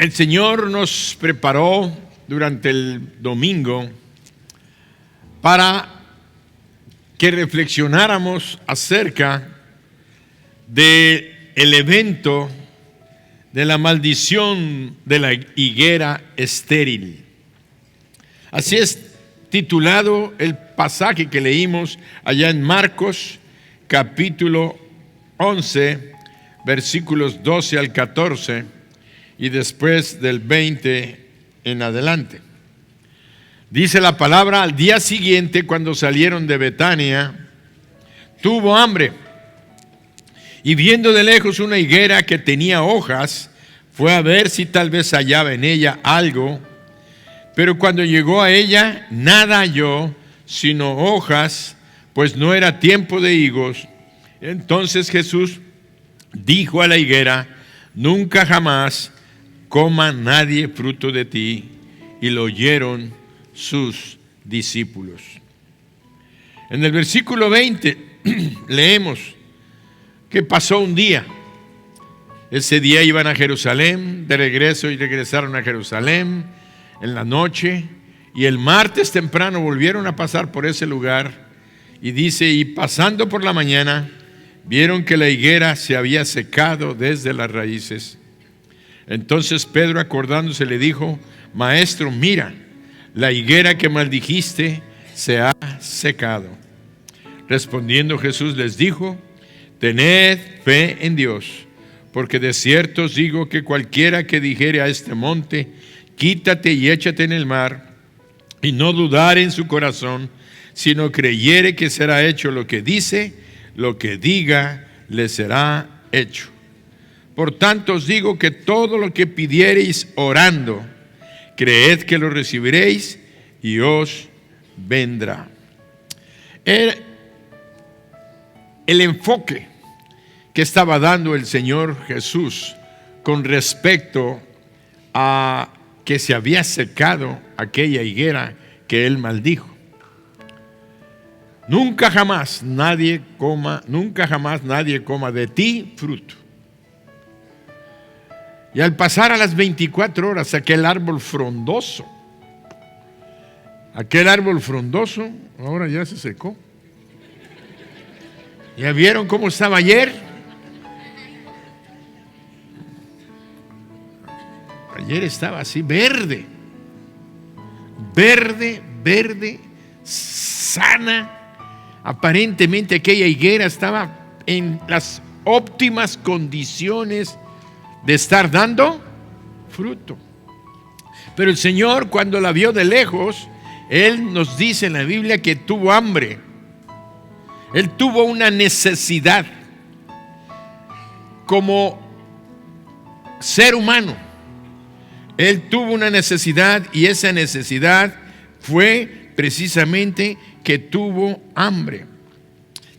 El Señor nos preparó durante el domingo para que reflexionáramos acerca del evento de la maldición de la higuera estéril. Así es titulado el pasaje que leímos allá en Marcos, capítulo 11, versículos 12 al 14, y después del 20 en adelante. Dice la palabra: al día siguiente, cuando salieron de Betania, tuvo hambre, y viendo de lejos una higuera que tenía hojas, fue a ver si tal vez hallaba en ella algo. Pero cuando llegó a ella, nada halló, sino hojas, pues no era tiempo de higos. Entonces Jesús dijo a la higuera: nunca jamás coma nadie fruto de ti. Y lo oyeron sus discípulos. En el versículo 20 leemos que pasó un día. Ese día iban a Jerusalén de regreso y regresaron a Jerusalén en la noche, y el martes temprano volvieron a pasar por ese lugar, y dice: y pasando por la mañana vieron que la higuera se había secado desde las raíces. Entonces Pedro, acordándose, le dijo: Maestro, mira, la higuera que maldijiste se ha secado. Respondiendo Jesús les dijo: tened fe en Dios, porque de cierto os digo que cualquiera que dijere a este monte: quítate y échate en el mar, y no dudare en su corazón, sino creyere que será hecho lo que dice, lo que diga le será hecho. Por tanto os digo que todo lo que pidiereis orando, creed que lo recibiréis y os vendrá. El enfoque que estaba dando el Señor Jesús con respecto a que se había secado aquella higuera que Él maldijo. Nunca jamás nadie coma de ti fruto. Y al pasar a las 24 horas, aquel árbol frondoso ahora ya se secó. ¿Ya vieron cómo estaba ayer? Ayer estaba así, verde, sana. Aparentemente aquella higuera estaba en las óptimas condiciones de estar dando fruto. Pero el Señor, cuando la vio de lejos, Él nos dice en la Biblia que tuvo hambre. Él tuvo una necesidad como ser humano. Él tuvo una necesidad, y esa necesidad fue precisamente que tuvo hambre.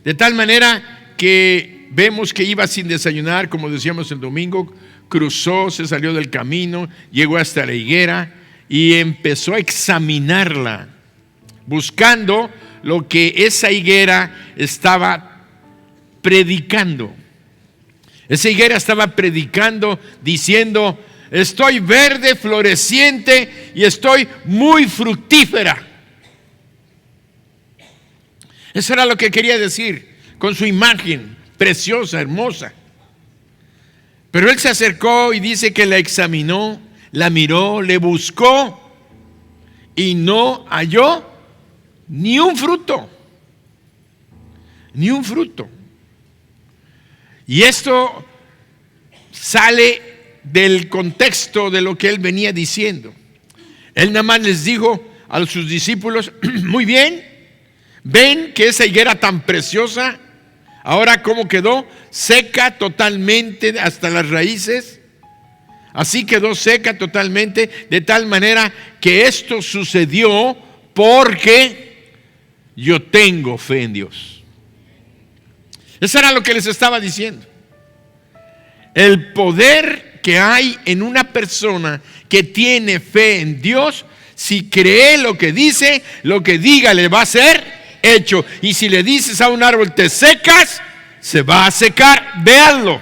De tal manera que vemos que iba sin desayunar, como decíamos el domingo. Cruzó, se salió del camino, llegó hasta la higuera y empezó a examinarla, buscando lo que esa higuera estaba predicando. Esa higuera estaba predicando, diciendo: estoy verde, floreciente y estoy muy fructífera. Eso era lo que quería decir con su imagen preciosa, hermosa. Pero Él se acercó y dice que la examinó, la miró, le buscó y no halló ni un fruto. Ni un fruto. Y esto sale del contexto de lo que Él venía diciendo. Él nada más les dijo a sus discípulos: muy bien, ven que esa higuera tan preciosa, ahora cómo quedó, seca totalmente hasta las raíces. Así quedó seca totalmente, de tal manera que esto sucedió porque yo tengo fe en Dios. Eso era lo que les estaba diciendo. El poder que hay en una persona que tiene fe en Dios, si cree lo que dice, lo que diga le va a ser hecho. Y si le dices a un árbol: te secas, se va a secar. Véanlo.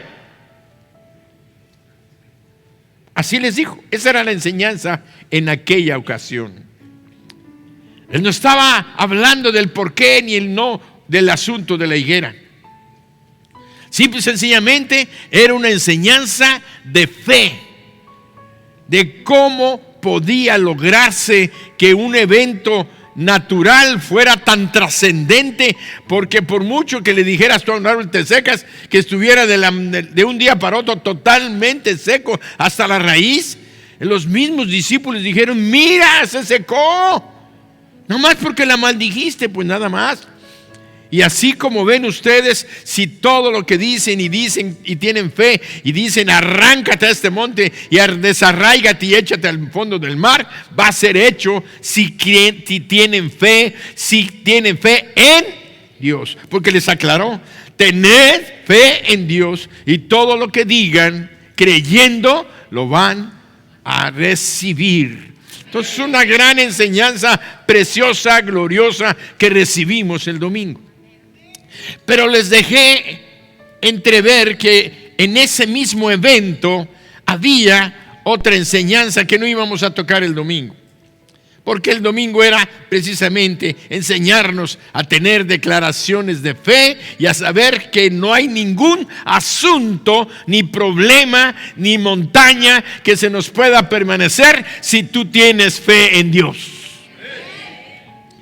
Así les dijo. Esa era la enseñanza en aquella ocasión. Él no estaba hablando del por qué ni el no del asunto de la higuera. Simple y sencillamente era una enseñanza de fe, de cómo podía lograrse que un evento natural fuera tan trascendente, porque por mucho que le dijeras tú a un árbol te secas, que estuviera de un día para otro totalmente seco hasta la raíz, los mismos discípulos dijeron: mira, se secó, nomás porque la maldijiste, pues nada más. Y así como ven ustedes, si todo lo que dicen y tienen fe y dicen arráncate a este monte y desarráigate y échate al fondo del mar, va a ser hecho si tienen fe en Dios. Porque les aclaró: tened fe en Dios y todo lo que digan creyendo lo van a recibir. Entonces es una gran enseñanza preciosa, gloriosa que recibimos el domingo. Pero les dejé entrever que en ese mismo evento había otra enseñanza que no íbamos a tocar el domingo. Porque el domingo era precisamente enseñarnos a tener declaraciones de fe y a saber que no hay ningún asunto, ni problema, ni montaña que se nos pueda permanecer si tú tienes fe en Dios.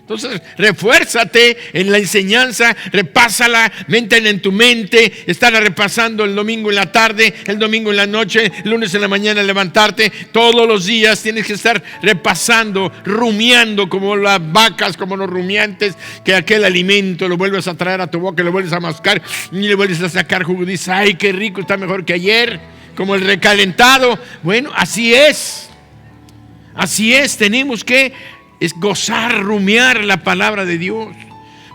Entonces, refuérzate en la enseñanza, repásala, métela en tu mente, estarla repasando el domingo en la tarde, el domingo en la noche, el lunes en la mañana, levantarte. Todos los días tienes que estar repasando, rumiando como las vacas, como los rumiantes, que aquel alimento lo vuelves a traer a tu boca, lo vuelves a mascar y le vuelves a sacar jugo. Dices: ay, qué rico, está mejor que ayer, como el recalentado. Bueno, así es, tenemos que es gozar, rumiar la palabra de Dios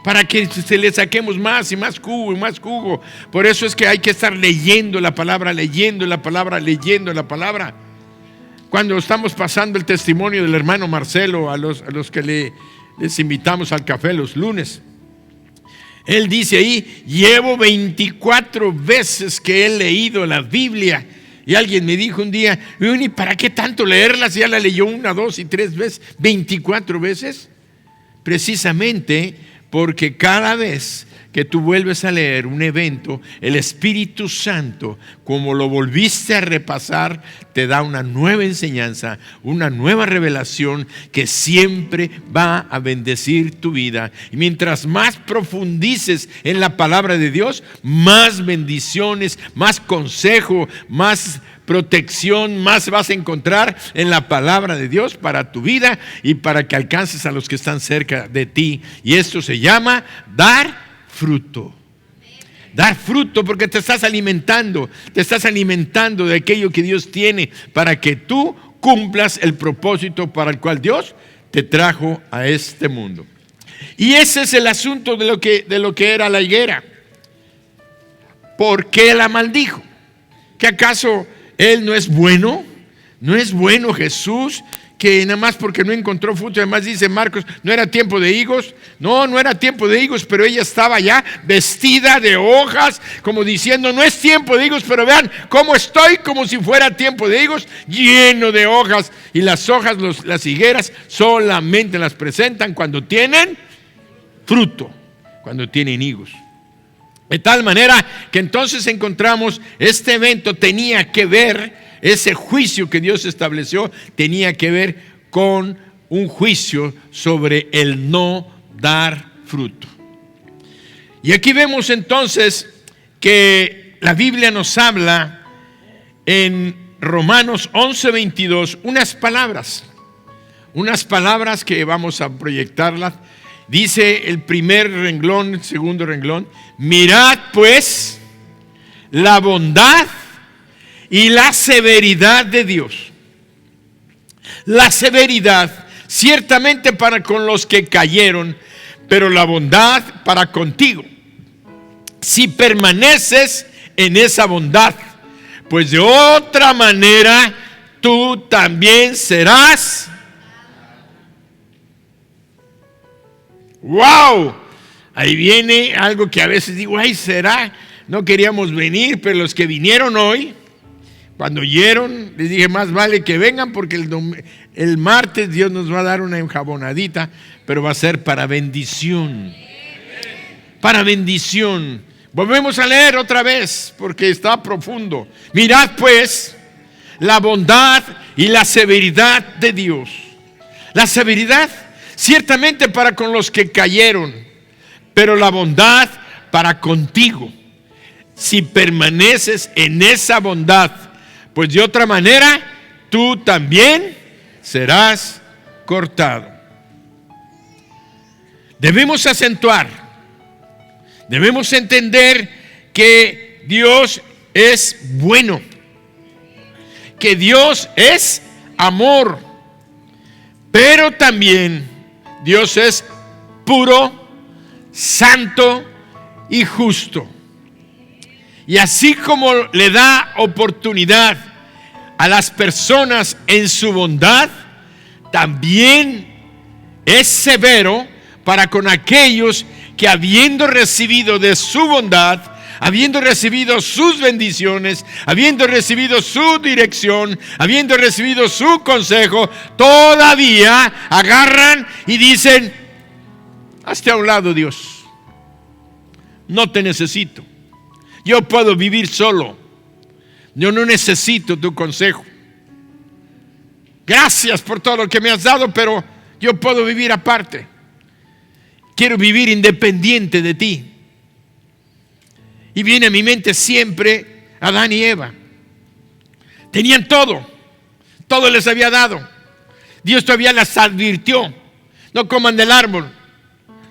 para que se le saquemos más y más jugo y más jugo. Por eso es que hay que estar leyendo la palabra, leyendo la palabra. Cuando estamos pasando el testimonio del hermano Marcelo a los que les invitamos al café los lunes, él dice ahí: llevo 24 veces que he leído la Biblia. Y alguien me dijo un día: ¿y para qué tanto leerla si ya la leyó 1, 2 y 3 veces? 24 veces. Precisamente porque cada vez que tú vuelves a leer un evento, el Espíritu Santo, como lo volviste a repasar, te da una nueva enseñanza, una nueva revelación que siempre va a bendecir tu vida. Y mientras más profundices en la palabra de Dios, más bendiciones, más consejo, más protección, más vas a encontrar en la palabra de Dios para tu vida y para que alcances a los que están cerca de ti. Y esto se llama dar fruto. Dar fruto, porque te estás alimentando de aquello que Dios tiene para que tú cumplas el propósito para el cual Dios te trajo a este mundo. Y ese es el asunto de lo que era la higuera. ¿Por qué la maldijo? ¿Que acaso Él no es bueno? ¿No es bueno Jesús? Que nada más porque no encontró fruto. Además dice Marcos: no era tiempo de higos. No era tiempo de higos, pero ella estaba ya vestida de hojas, como diciendo: no es tiempo de higos, pero vean cómo estoy, como si fuera tiempo de higos, lleno de hojas. Y las hojas, las higueras, solamente las presentan cuando tienen fruto, cuando tienen higos. De tal manera que entonces encontramos este evento tenía que ver, ese juicio que Dios estableció tenía que ver con un juicio sobre el no dar fruto. Y aquí vemos entonces que la Biblia nos habla en Romanos 11:22 unas palabras que vamos a proyectarlas. Dice el primer renglón, el segundo renglón: mirad pues la bondad y la severidad de Dios. La severidad ciertamente para con los que cayeron, pero la bondad para contigo, si permaneces en esa bondad, pues de otra manera tú también serás. ¡Wow! Ahí viene algo que a veces digo: ay, será, no queríamos venir, pero los que vinieron hoy, Cuando oyeron, les dije, más vale que vengan porque el martes Dios nos va a dar una enjabonadita, pero va a ser para bendición. Para bendición. Volvemos a leer otra vez porque está profundo. Mirad pues la bondad y la severidad de Dios. La severidad ciertamente para con los que cayeron, pero la bondad para contigo, si permaneces en esa bondad, pues de otra manera tú también serás cortado. Debemos acentuar, debemos entender que Dios es bueno, que Dios es amor, pero también Dios es puro, santo y justo. Y así como le da oportunidad a las personas en su bondad, también es severo para con aquellos que, habiendo recibido de su bondad, habiendo recibido sus bendiciones, habiendo recibido su dirección, habiendo recibido su consejo, todavía agarran y dicen: hazte a un lado, Dios, no te necesito, yo puedo vivir solo, yo no necesito tu consejo, gracias por todo lo que me has dado, pero yo puedo vivir aparte, quiero vivir independiente de ti. Y viene a mi mente siempre Adán y Eva. Tenían todo les había dado. Dios todavía las advirtió: no coman del árbol.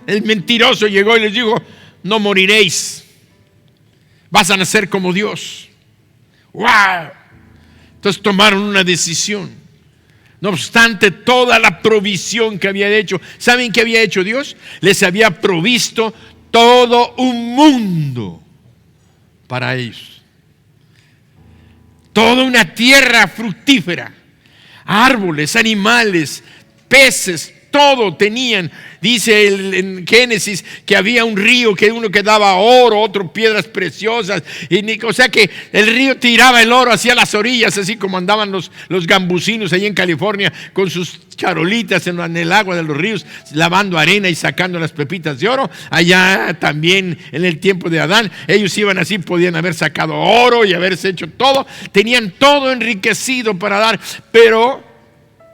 El mentiroso llegó y les dijo: no moriréis, vas a nacer como Dios. ¡Wow! Entonces tomaron una decisión. No obstante toda la provisión que había hecho, ¿saben qué había hecho Dios? Les había provisto todo un mundo para ellos, toda una tierra fructífera, árboles, animales, peces, todo tenían. Dice en Génesis que había un río, que uno que daba oro, otro piedras preciosas, o sea que el río tiraba el oro hacia las orillas, así como andaban los gambusinos allí en California con sus charolitas en el agua de los ríos, lavando arena y sacando las pepitas de oro. Allá también en el tiempo de Adán, ellos iban así, podían haber sacado oro y haberse hecho todo, tenían todo enriquecido para dar, pero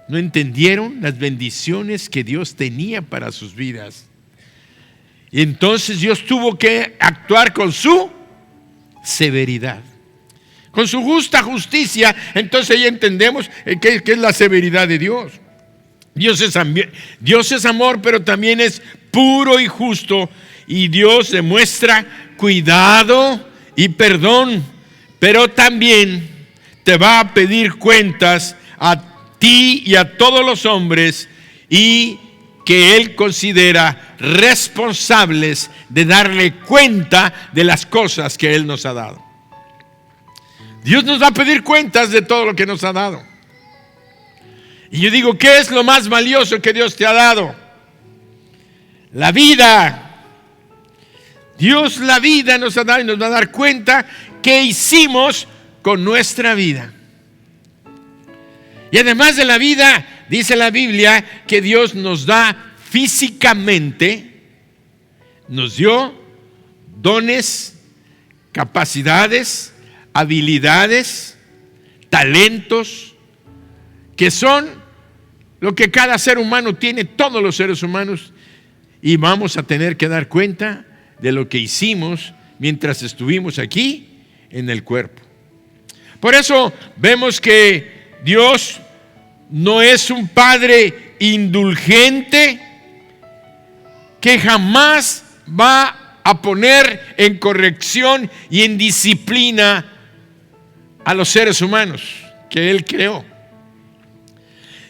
no entendieron las bendiciones que Dios tenía para sus vidas. Y entonces Dios tuvo que actuar con su severidad, con su justa justicia. Entonces ya entendemos qué es la severidad de Dios. Dios es amor, pero también es puro y justo. Y Dios demuestra cuidado y perdón, pero también te va a pedir cuentas a ti y a todos los hombres, y que Él considera responsables de darle cuenta de las cosas que Él nos ha dado. Dios nos va a pedir cuentas de todo lo que nos ha dado. Y yo digo, ¿qué es lo más valioso que Dios te ha dado? La vida. Dios la vida nos ha dado y nos va a dar cuenta qué hicimos con nuestra vida. Y además de la vida, dice la Biblia que Dios nos da físicamente, nos dio dones, capacidades, habilidades, talentos, que son lo que cada ser humano tiene, todos los seres humanos, y vamos a tener que dar cuenta de lo que hicimos mientras estuvimos aquí en el cuerpo. Por eso vemos que Dios no es un Padre indulgente que jamás va a poner en corrección y en disciplina a los seres humanos que Él creó.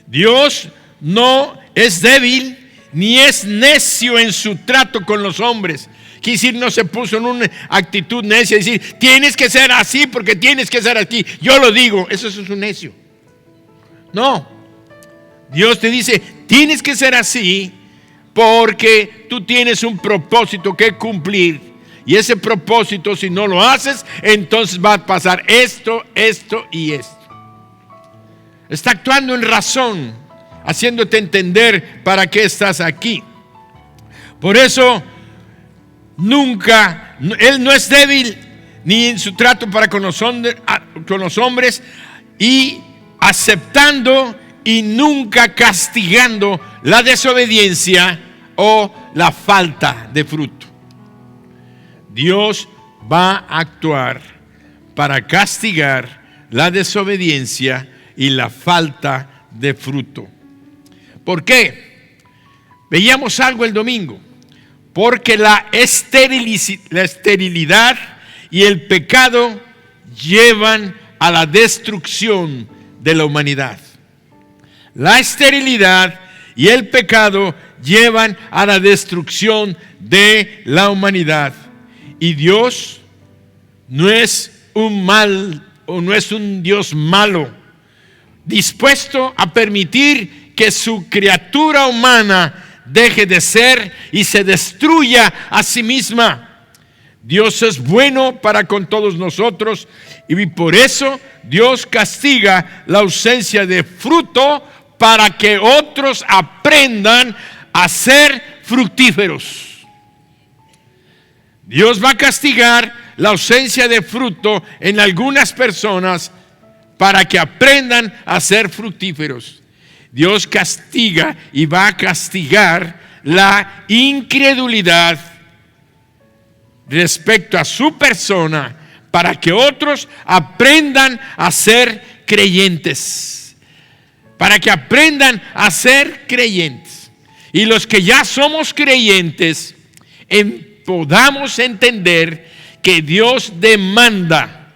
Dios no es débil ni es necio en su trato con los hombres. Quiere decir, no se puso en una actitud necia, decir, tienes que ser así porque tienes que ser aquí. Yo lo digo, eso es un necio. No, Dios te dice, tienes que ser así porque tú tienes un propósito que cumplir. Y ese propósito, si no lo haces, entonces va a pasar esto, esto y esto. Está actuando en razón, haciéndote entender para qué estás aquí. Por eso, nunca, Él no es débil ni en su trato para con los hombres, y aceptando y nunca castigando la desobediencia o la falta de fruto. Dios va a actuar para castigar la desobediencia y la falta de fruto. ¿Por qué? Veíamos algo el domingo. Porque la esterilidad y el pecado llevan a la destrucción de la humanidad. La esterilidad y el pecado llevan a la destrucción de la humanidad. Y Dios no es un Dios malo, dispuesto a permitir que su criatura humana deje de ser y se destruya a sí misma. Dios es bueno para con todos nosotros, y por eso Dios castiga la ausencia de fruto para que otros aprendan a ser fructíferos. Dios va a castigar la ausencia de fruto en algunas personas para que aprendan a ser fructíferos. Dios castiga y va a castigar la incredulidad respecto a su persona para que otros aprendan a ser creyentes. Para que aprendan a ser creyentes. Y los que ya somos creyentes, podamos entender que Dios demanda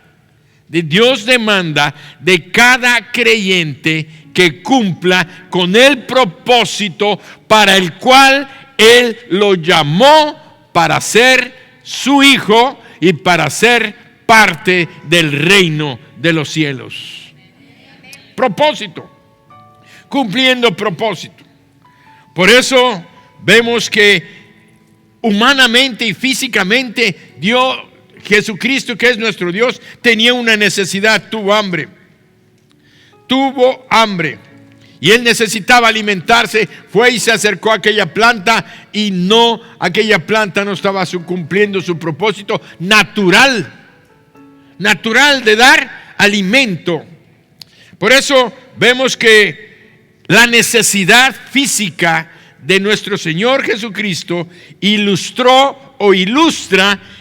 de cada creyente que cumpla con el propósito para el cual Él lo llamó, para ser su hijo y para ser parte del reino de los cielos. Propósito, cumpliendo propósito. Por eso vemos que humanamente y físicamente Jesucristo, que es nuestro Dios, tenía una necesidad, tuvo hambre. Y Él necesitaba alimentarse. Fue y se acercó a aquella planta, y aquella planta no estaba cumpliendo su propósito natural de dar alimento. Por eso vemos que la necesidad física de nuestro Señor Jesucristo ilustra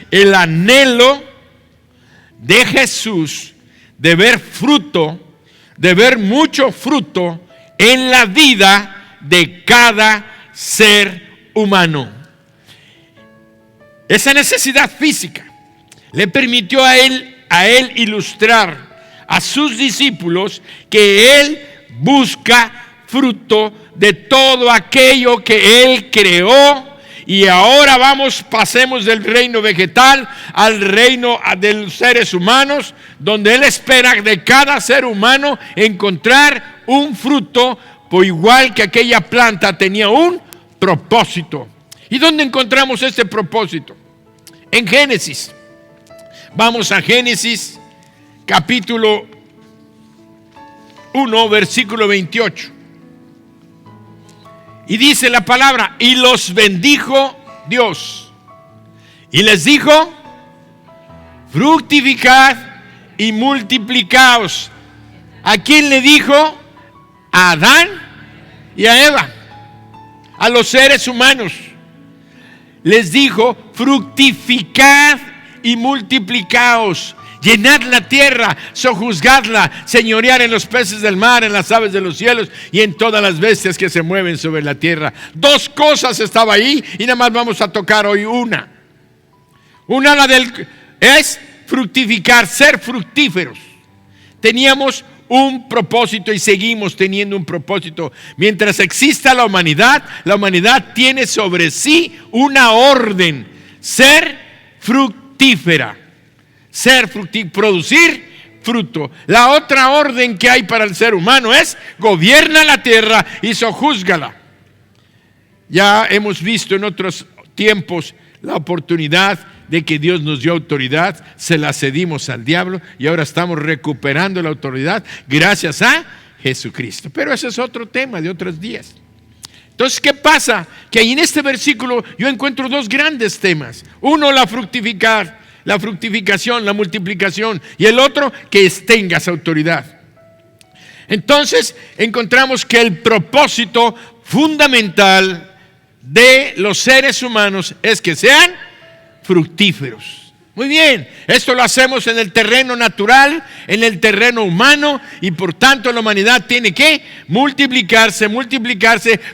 el anhelo de Jesús de ver fruto, de ver mucho fruto en la vida de cada ser humano. Esa necesidad física le permitió a él ilustrar a sus discípulos que Él busca fruto de todo aquello que Él creó. Y ahora pasemos del reino vegetal al reino de los seres humanos, donde Él espera de cada ser humano encontrar un fruto, por igual que aquella planta tenía un propósito. ¿Y dónde encontramos este propósito? En Génesis. Vamos a Génesis, capítulo 1, versículo 28. Y dice la palabra: y los bendijo Dios, y les dijo: fructificad y multiplicaos. ¿A quién le dijo? A Adán y a Eva, a los seres humanos. Les dijo: fructificad y multiplicaos. Llenad la tierra, sojuzgadla, señorear en los peces del mar, en las aves de los cielos y en todas las bestias que se mueven sobre la tierra. Dos cosas estaba ahí y nada más vamos a tocar hoy una. Es fructificar, ser fructíferos. Teníamos un propósito y seguimos teniendo un propósito. Mientras exista la humanidad tiene sobre sí una orden: ser fructífera. Producir fruto. La otra orden que hay para el ser humano es: gobierna la tierra y sojúzgala. Ya hemos visto en otros tiempos la oportunidad de que Dios nos dio autoridad, se la cedimos al diablo y ahora estamos recuperando la autoridad gracias a Jesucristo. Pero ese es otro tema de otros días. Entonces, ¿qué pasa? Que ahí en este versículo yo encuentro dos grandes temas. Uno, la fructificación, la multiplicación, y el otro, que tengas autoridad. Entonces encontramos que el propósito fundamental de los seres humanos es que sean fructíferos. Muy bien, esto lo hacemos en el terreno natural, en el terreno humano, y por tanto la humanidad tiene que multiplicarse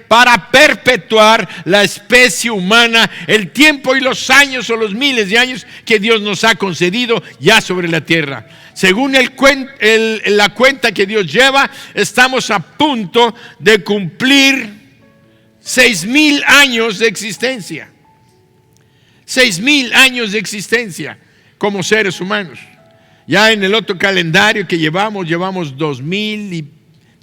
para perpetuar la especie humana, el tiempo y los años o los miles de años que Dios nos ha concedido ya sobre la tierra. Según la cuenta que Dios lleva, estamos a punto de cumplir 6,000 años de existencia. 6,000 años de existencia como seres humanos. Ya en el otro calendario que llevamos 2,000 y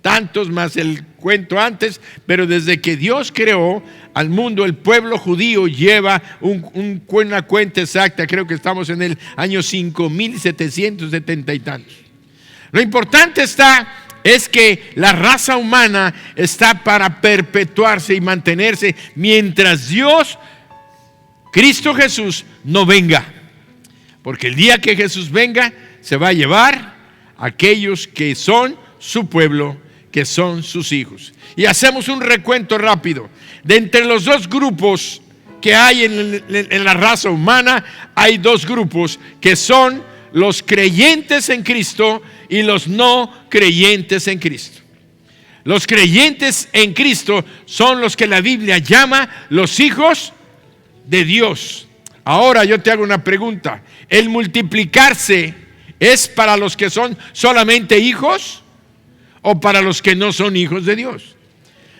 tantos más el cuento antes, pero desde que Dios creó al mundo, el pueblo judío lleva una cuenta exacta. Creo que estamos en el año 5,770 y tantos. Lo importante es que la raza humana está para perpetuarse y mantenerse mientras Dios, Cristo Jesús, no venga. Porque el día que Jesús venga, se va a llevar a aquellos que son su pueblo, que son sus hijos. Y hacemos un recuento rápido. De entre los dos grupos que hay en la raza humana, hay dos grupos que son los creyentes en Cristo y los no creyentes en Cristo. Los creyentes en Cristo son los que la Biblia llama los hijos de Dios. Ahora yo te hago una pregunta. ¿El multiplicarse es para los que son solamente hijos o para los que no son hijos de Dios?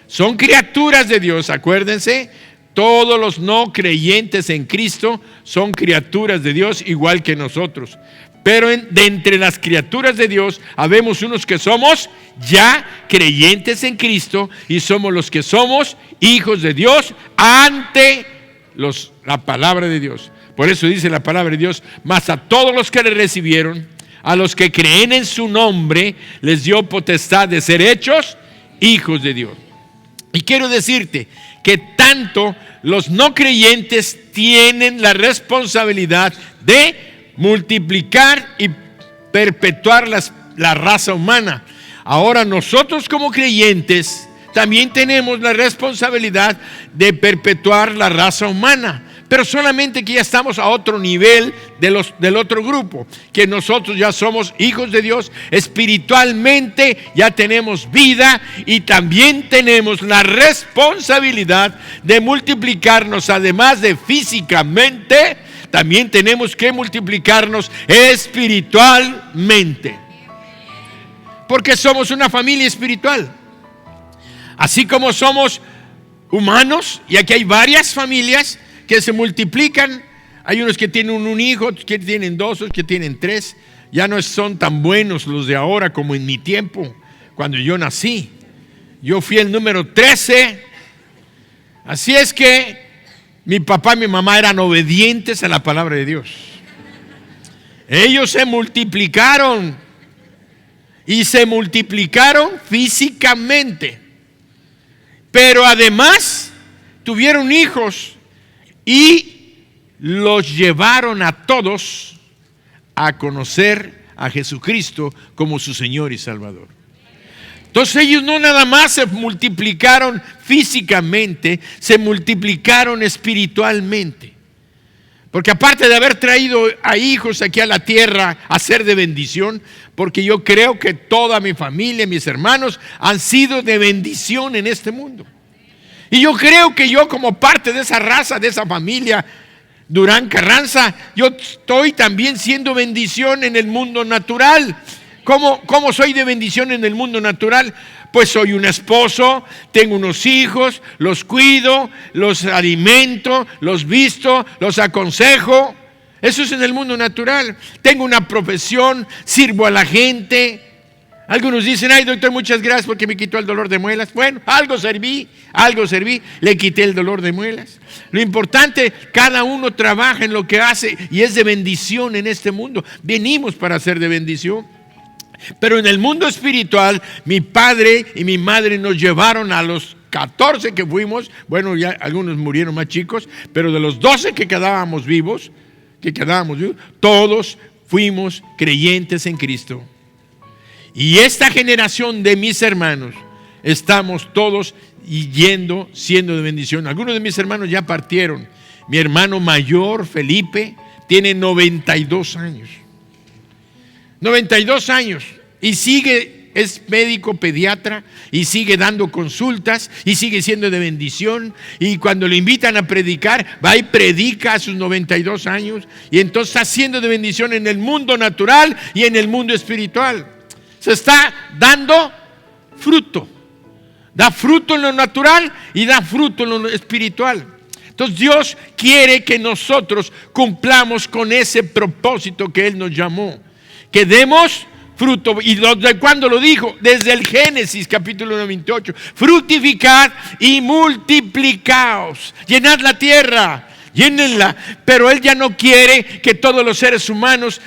Son criaturas de Dios, acuérdense. Todos los no creyentes en Cristo son criaturas de Dios igual que nosotros. Pero de entre las criaturas de Dios, habemos unos que somos ya creyentes en Cristo y somos los que somos hijos de Dios ante la palabra de Dios. Por eso dice la palabra de Dios: mas a todos los que le recibieron, a los que creen en su nombre, les dio potestad de ser hechos hijos de Dios. Y quiero decirte que tanto los no creyentes tienen la responsabilidad de multiplicar y perpetuar la raza humana. Ahora nosotros como creyentes también tenemos la responsabilidad de perpetuar la raza humana, pero solamente que ya estamos a otro nivel del otro grupo, que nosotros ya somos hijos de Dios, espiritualmente ya tenemos vida y también tenemos la responsabilidad de multiplicarnos. Además de físicamente, también tenemos que multiplicarnos espiritualmente, porque somos una familia espiritual. Así como somos humanos, y aquí hay varias familias que se multiplican. Hay unos que tienen un hijo, otros que tienen dos, otros que tienen tres. Ya no son tan buenos los de ahora como en mi tiempo, cuando yo nací. Yo fui el número 13. Así es que mi papá y mi mamá eran obedientes a la palabra de Dios. Ellos se multiplicaron y se multiplicaron físicamente. Pero además tuvieron hijos y los llevaron a todos a conocer a Jesucristo como su Señor y Salvador. Entonces ellos no nada más se multiplicaron físicamente, se multiplicaron espiritualmente. Porque aparte de haber traído a hijos aquí a la tierra a ser de bendición, porque yo creo que toda mi familia, mis hermanos, han sido de bendición en este mundo. Y yo creo que yo, como parte de esa raza, de esa familia Durán Carranza, yo estoy también siendo bendición en el mundo natural. ¿Cómo soy de bendición en el mundo natural? Pues soy un esposo, tengo unos hijos, los cuido, los alimento, los visto, los aconsejo. Eso es en el mundo natural. Tengo una profesión, sirvo a la gente, Algunos dicen, ay doctor, muchas gracias porque me quitó el dolor de muelas. Bueno, algo serví, le quité el dolor de muelas. Lo importante, cada uno trabaja en lo que hace y es de bendición en este mundo. Venimos para ser de bendición. Pero en el mundo espiritual, mi padre y mi madre nos llevaron a los 14 que fuimos, bueno, ya algunos murieron más chicos, pero de los 12 que quedábamos vivos, todos fuimos creyentes en Cristo. Y esta generación de mis hermanos, estamos todos siendo de bendición. Algunos de mis hermanos ya partieron. Mi hermano mayor, Felipe, tiene 92 años. 92 años. Y sigue, es médico pediatra, y sigue dando consultas, y sigue siendo de bendición. Y cuando le invitan a predicar, va y predica a sus 92 años. Y entonces está siendo de bendición en el mundo natural y en el mundo espiritual. Se está dando fruto. Da fruto en lo natural y da fruto en lo espiritual. Entonces Dios quiere que nosotros cumplamos con ese propósito que Él nos llamó. Que demos fruto. ¿Y desde cuándo lo dijo? Desde el Génesis capítulo 28. Fructificad y multiplicaos. Llenad la tierra, llénenla. Pero Él ya no quiere que todos los seres humanos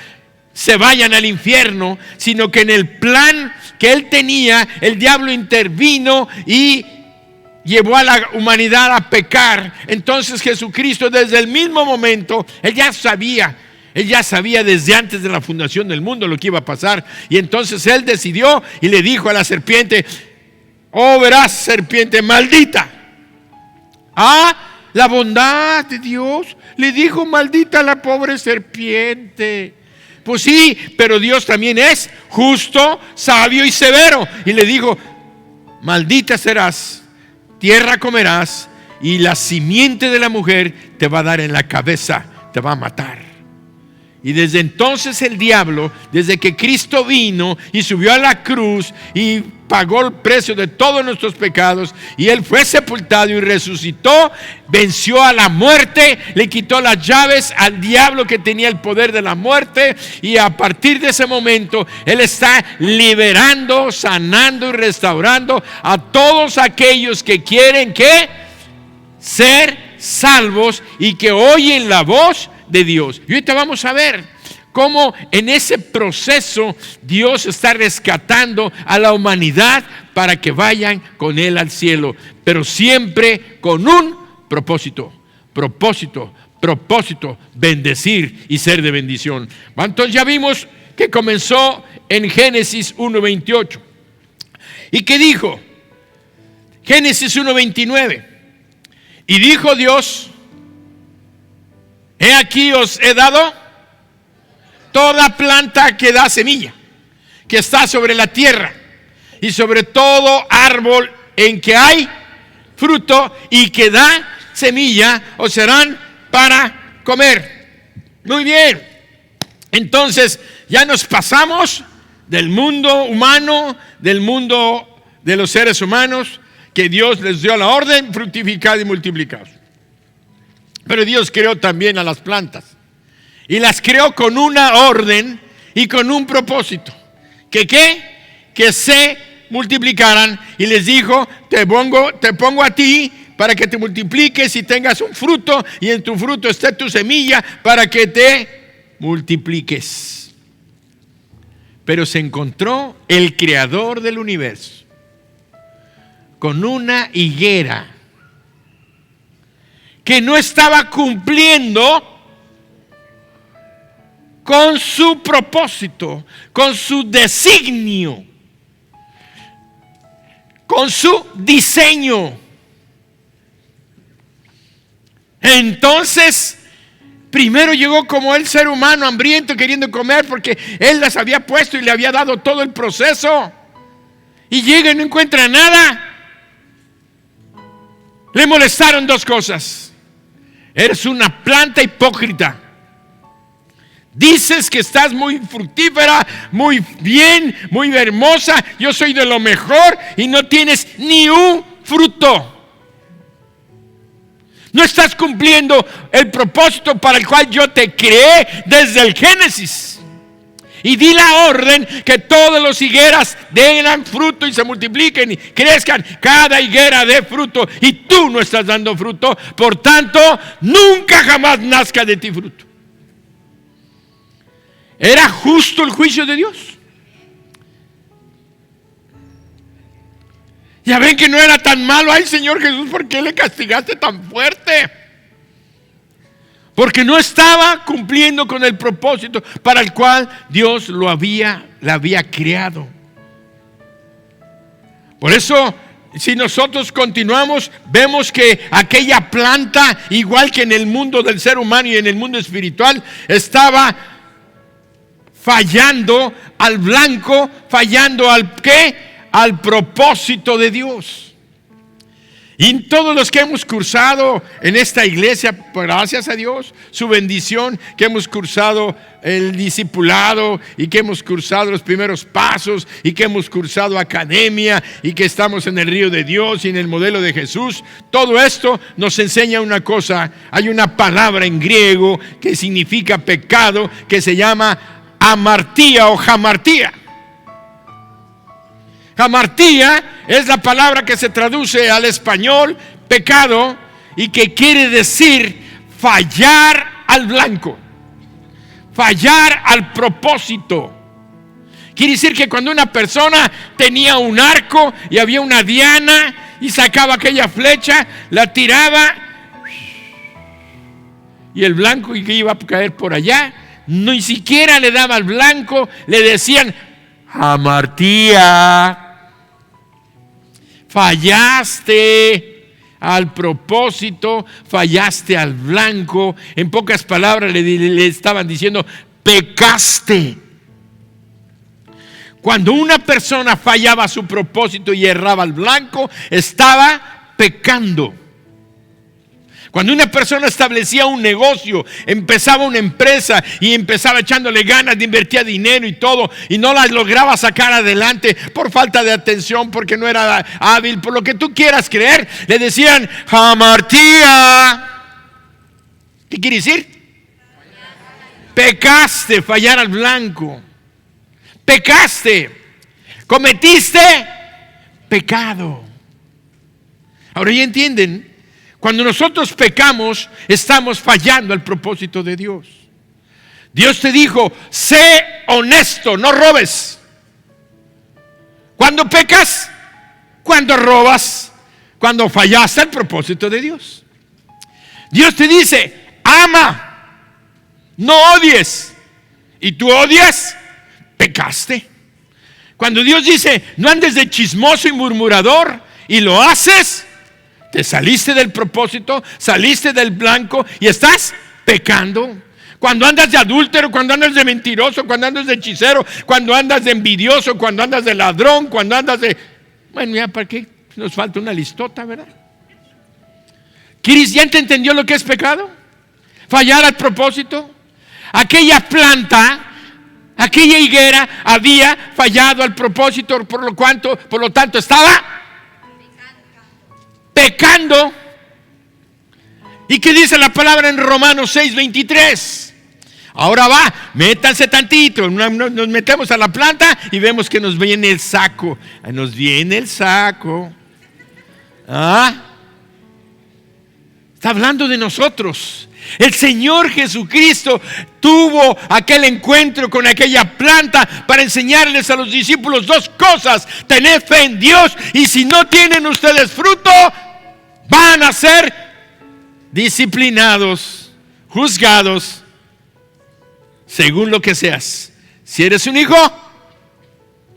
se vayan al infierno, sino que en el plan que Él tenía, el diablo intervino y llevó a la humanidad a pecar. Entonces Jesucristo, desde el mismo momento, Él ya sabía desde antes de la fundación del mundo lo que iba a pasar. Y entonces Él decidió y le dijo a la serpiente: oh, verás, serpiente maldita. La bondad de Dios le dijo maldita a la pobre serpiente. Pues sí, pero Dios también es justo, sabio y severo. Y le dijo: maldita serás, tierra comerás, y la simiente de la mujer te va a dar en la cabeza, te va a matar. Y desde entonces el diablo, desde que Cristo vino y subió a la cruz y pagó el precio de todos nuestros pecados, y Él fue sepultado y resucitó, venció a la muerte, le quitó las llaves al diablo que tenía el poder de la muerte, y a partir de ese momento Él está liberando, sanando y restaurando a todos aquellos que quieren ser salvos y que oyen la voz de Dios. Y ahorita vamos a ver cómo en ese proceso Dios está rescatando a la humanidad para que vayan con Él al cielo, pero siempre con un propósito, bendecir y ser de bendición. Entonces ya vimos que comenzó en Génesis 1:28. ¿Y qué dijo? Génesis 1:29. Y dijo Dios: he aquí os he dado toda planta que da semilla, que está sobre la tierra, y sobre todo árbol en que hay fruto y que da semilla, os serán para comer. Muy bien. Entonces ya nos pasamos del mundo humano, del mundo de los seres humanos, que Dios les dio la orden: fructificad y multiplicaos. Pero Dios creó también a las plantas, y las creó con una orden y con un propósito. Que se multiplicaran, y les dijo: te pongo a ti para que te multipliques y tengas un fruto, y en tu fruto esté tu semilla para que te multipliques. Pero se encontró el creador del universo con una higuera que no estaba cumpliendo con su propósito, con su designio, con su diseño. Entonces, primero llegó como el ser humano hambriento, queriendo comer, porque Él las había puesto y le había dado todo el proceso. Y llega y no encuentra nada. Le molestaron dos cosas. Eres una planta hipócrita. Dices que estás muy fructífera, muy bien, muy hermosa. Yo soy de lo mejor y no tienes ni un fruto. No estás cumpliendo el propósito para el cual yo te creé desde el Génesis. Y di la orden que todas las higueras den fruto y se multipliquen y crezcan. Cada higuera dé fruto y tú no estás dando fruto. Por tanto, nunca jamás nazca de ti fruto. ¿Era justo el juicio de Dios? Ya ven que no era tan malo. Ay, Señor Jesús, ¿por qué le castigaste tan fuerte? Porque no estaba cumpliendo con el propósito para el cual Dios la había creado. Por eso, si nosotros continuamos, vemos que aquella planta, igual que en el mundo del ser humano y en el mundo espiritual, estaba fallando al blanco, fallando al ¿qué? Al propósito de Dios. Y todos los que hemos cursado en esta iglesia, gracias a Dios, su bendición, que hemos cursado el discipulado y que hemos cursado los primeros pasos y que hemos cursado academia y que estamos en el río de Dios y en el modelo de Jesús, todo esto nos enseña una cosa. Hay una palabra en griego que significa pecado, que se llama amartía o jamartía. Hamartía es la palabra que se traduce al español pecado y que quiere decir fallar al blanco, fallar al propósito. Quiere decir que cuando una persona tenía un arco y había una diana y sacaba aquella flecha, la tiraba y el blanco que iba a caer por allá, ni siquiera le daba al blanco, le decían hamartía. Fallaste al propósito, fallaste al blanco. En pocas palabras le estaban diciendo, pecaste. Cuando una persona fallaba a su propósito y erraba al blanco, estaba pecando. Cuando una persona establecía un negocio, empezaba una empresa y empezaba echándole ganas, invertía dinero y todo, y no la lograba sacar adelante por falta de atención, porque no era hábil, por lo que tú quieras creer, le decían hamartía. ¿Qué quiere decir? Pecaste, fallar al blanco. Pecaste, cometiste pecado. Ahora ya entienden. Cuando nosotros pecamos, estamos fallando al propósito de Dios. Dios te dijo, sé honesto, no robes. ¿Cuándo pecas? Cuando robas, cuando fallaste al propósito de Dios. Dios te dice, ama, no odies. Y tú odias, pecaste. Cuando Dios dice, no andes de chismoso y murmurador, y lo haces, te saliste del propósito, saliste del blanco y estás pecando. Cuando andas de adúltero, cuando andas de mentiroso, cuando andas de hechicero, cuando andas de envidioso, cuando andas de ladrón, cuando andas de... Bueno, ya para qué, nos falta una listota, ¿verdad? ¿Ya te entendió lo que es pecado? Fallar al propósito. Aquella planta, aquella higuera había fallado al propósito, por lo tanto estaba pecando. ¿Y qué dice la palabra en Romanos 6:23? Ahora va, métanse tantito, nos metemos a la planta y vemos que nos viene el saco. Nos viene el saco. Está hablando de nosotros. El Señor Jesucristo tuvo aquel encuentro con aquella planta para enseñarles a los discípulos dos cosas: tened fe en Dios, y si no tienen ustedes fruto, van a ser disciplinados, juzgados, según lo que seas. Si eres un hijo,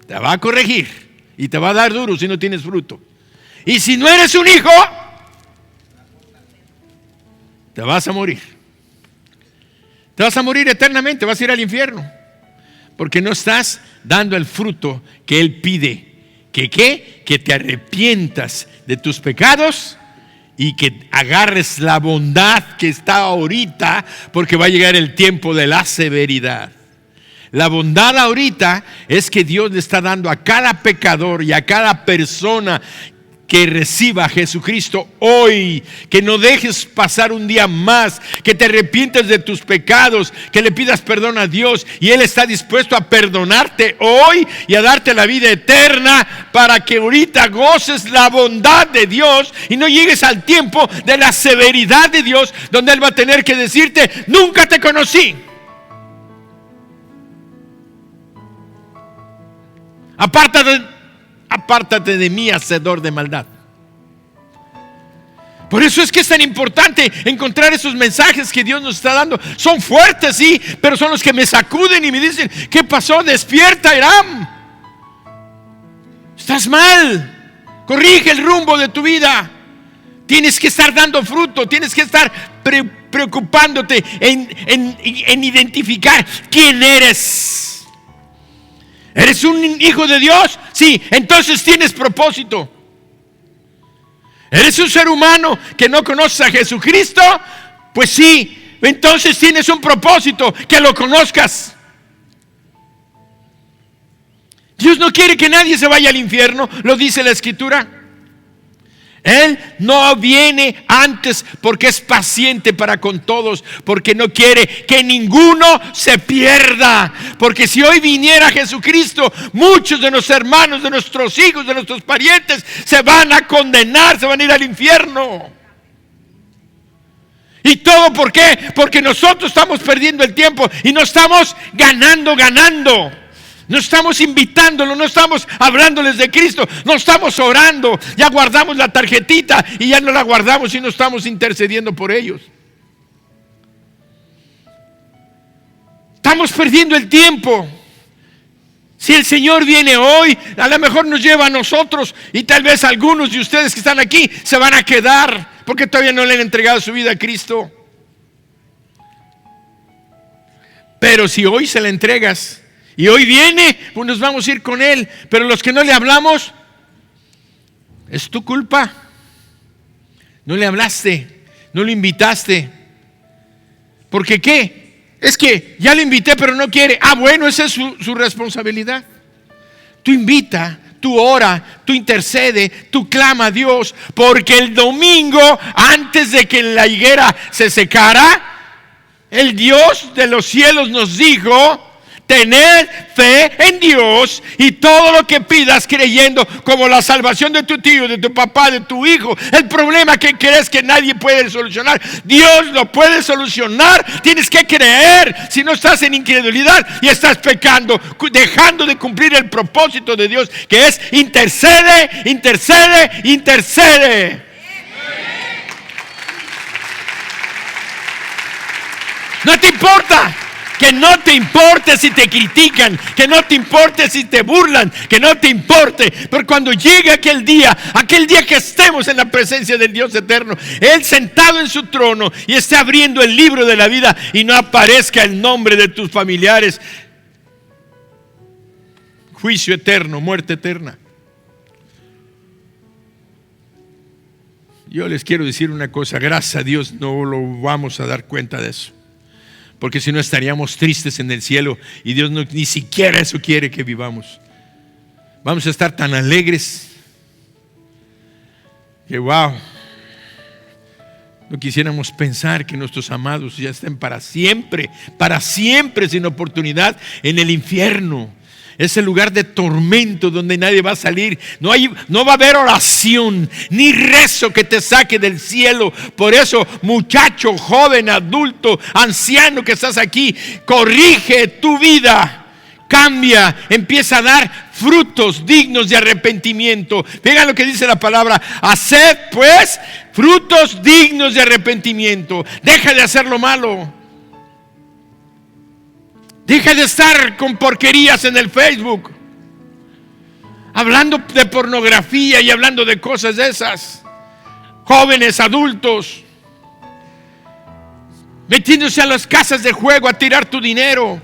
te va a corregir y te va a dar duro si no tienes fruto. Y si no eres un hijo, te vas a morir. Te vas a morir eternamente, vas a ir al infierno. Porque no estás dando el fruto que Él pide. ¿Que qué? Que te arrepientas de tus pecados y que agarres la bondad que está ahorita, porque va a llegar el tiempo de la severidad. La bondad ahorita es que Dios le está dando a cada pecador y a cada persona que reciba a Jesucristo hoy, que no dejes pasar un día más, que te arrepientes de tus pecados, que le pidas perdón a Dios, y Él está dispuesto a perdonarte hoy y a darte la vida eterna para que ahorita goces la bondad de Dios y no llegues al tiempo de la severidad de Dios, donde Él va a tener que decirte: nunca te conocí. Apártate de mí, hacedor de maldad. Por eso es que es tan importante encontrar esos mensajes que Dios nos está dando. Son fuertes, sí, pero son los que me sacuden y me dicen: ¿qué pasó? Despierta, Hiram. Estás mal. Corrige el rumbo de tu vida. Tienes que estar dando fruto. Tienes que estar preocupándote en identificar quién eres. ¿Eres un hijo de Dios? Sí, entonces tienes propósito. ¿Eres un ser humano que no conoces a Jesucristo? Pues sí, entonces tienes un propósito, que lo conozcas. Dios no quiere que nadie se vaya al infierno, lo dice la Escritura. Él no viene antes porque es paciente para con todos, porque no quiere que ninguno se pierda. Porque si hoy viniera Jesucristo, muchos de nuestros hermanos, de nuestros hijos, de nuestros parientes se van a condenar, se van a ir al infierno. ¿Y todo por qué? Porque nosotros estamos perdiendo el tiempo y no estamos ganando. No estamos invitándolos, no estamos hablándoles de Cristo, no estamos orando. Ya guardamos la tarjetita y ya no la guardamos y no estamos intercediendo por ellos. Estamos perdiendo el tiempo. Si el Señor viene hoy, a lo mejor nos lleva a nosotros, y tal vez algunos de ustedes que están aquí se van a quedar porque todavía no le han entregado su vida a Cristo. Pero si hoy se la entregas y hoy viene, pues nos vamos a ir con Él. Pero los que no le hablamos, es tu culpa. No le hablaste, no lo invitaste. ¿Porque qué? Es que ya le invité pero no quiere. Bueno, esa es su responsabilidad. Tú invita, tú ora, tú intercede, tú clama a Dios. Porque el domingo, antes de que la higuera se secara, el Dios de los cielos nos dijo: tened fe en Dios y todo lo que pidas creyendo, como la salvación de tu tío, de tu papá, de tu hijo. El problema que crees que nadie puede solucionar, Dios lo puede solucionar. Tienes que creer. Si no, estás en incredulidad y estás pecando, dejando de cumplir el propósito de Dios, que es intercede, intercede, intercede. No te importa. Que no te importe si te critican, que no te importe si te burlan, que no te importe. Pero cuando llegue aquel día que estemos en la presencia del Dios eterno, Él sentado en su trono y esté abriendo el libro de la vida y no aparezca el nombre de tus familiares, juicio eterno, muerte eterna. Yo les quiero decir una cosa: gracias a Dios no lo vamos a dar cuenta de eso. Porque si no, estaríamos tristes en el cielo, y Dios ni siquiera eso quiere que vivamos. Vamos a estar tan alegres que no quisiéramos pensar que nuestros amados ya estén para siempre sin oportunidad en el infierno. Es el lugar de tormento donde nadie va a salir. No va a haber oración ni rezo que te saque del cielo. Por eso, muchacho, joven, adulto, anciano que estás aquí, corrige tu vida. Cambia, empieza a dar frutos dignos de arrepentimiento. Vean lo que dice la palabra: haced pues frutos dignos de arrepentimiento. Deja de hacer lo malo. Deja de estar con porquerías en el Facebook, hablando de pornografía y hablando de cosas de esas. Jóvenes, adultos, metiéndose a las casas de juego a tirar tu dinero,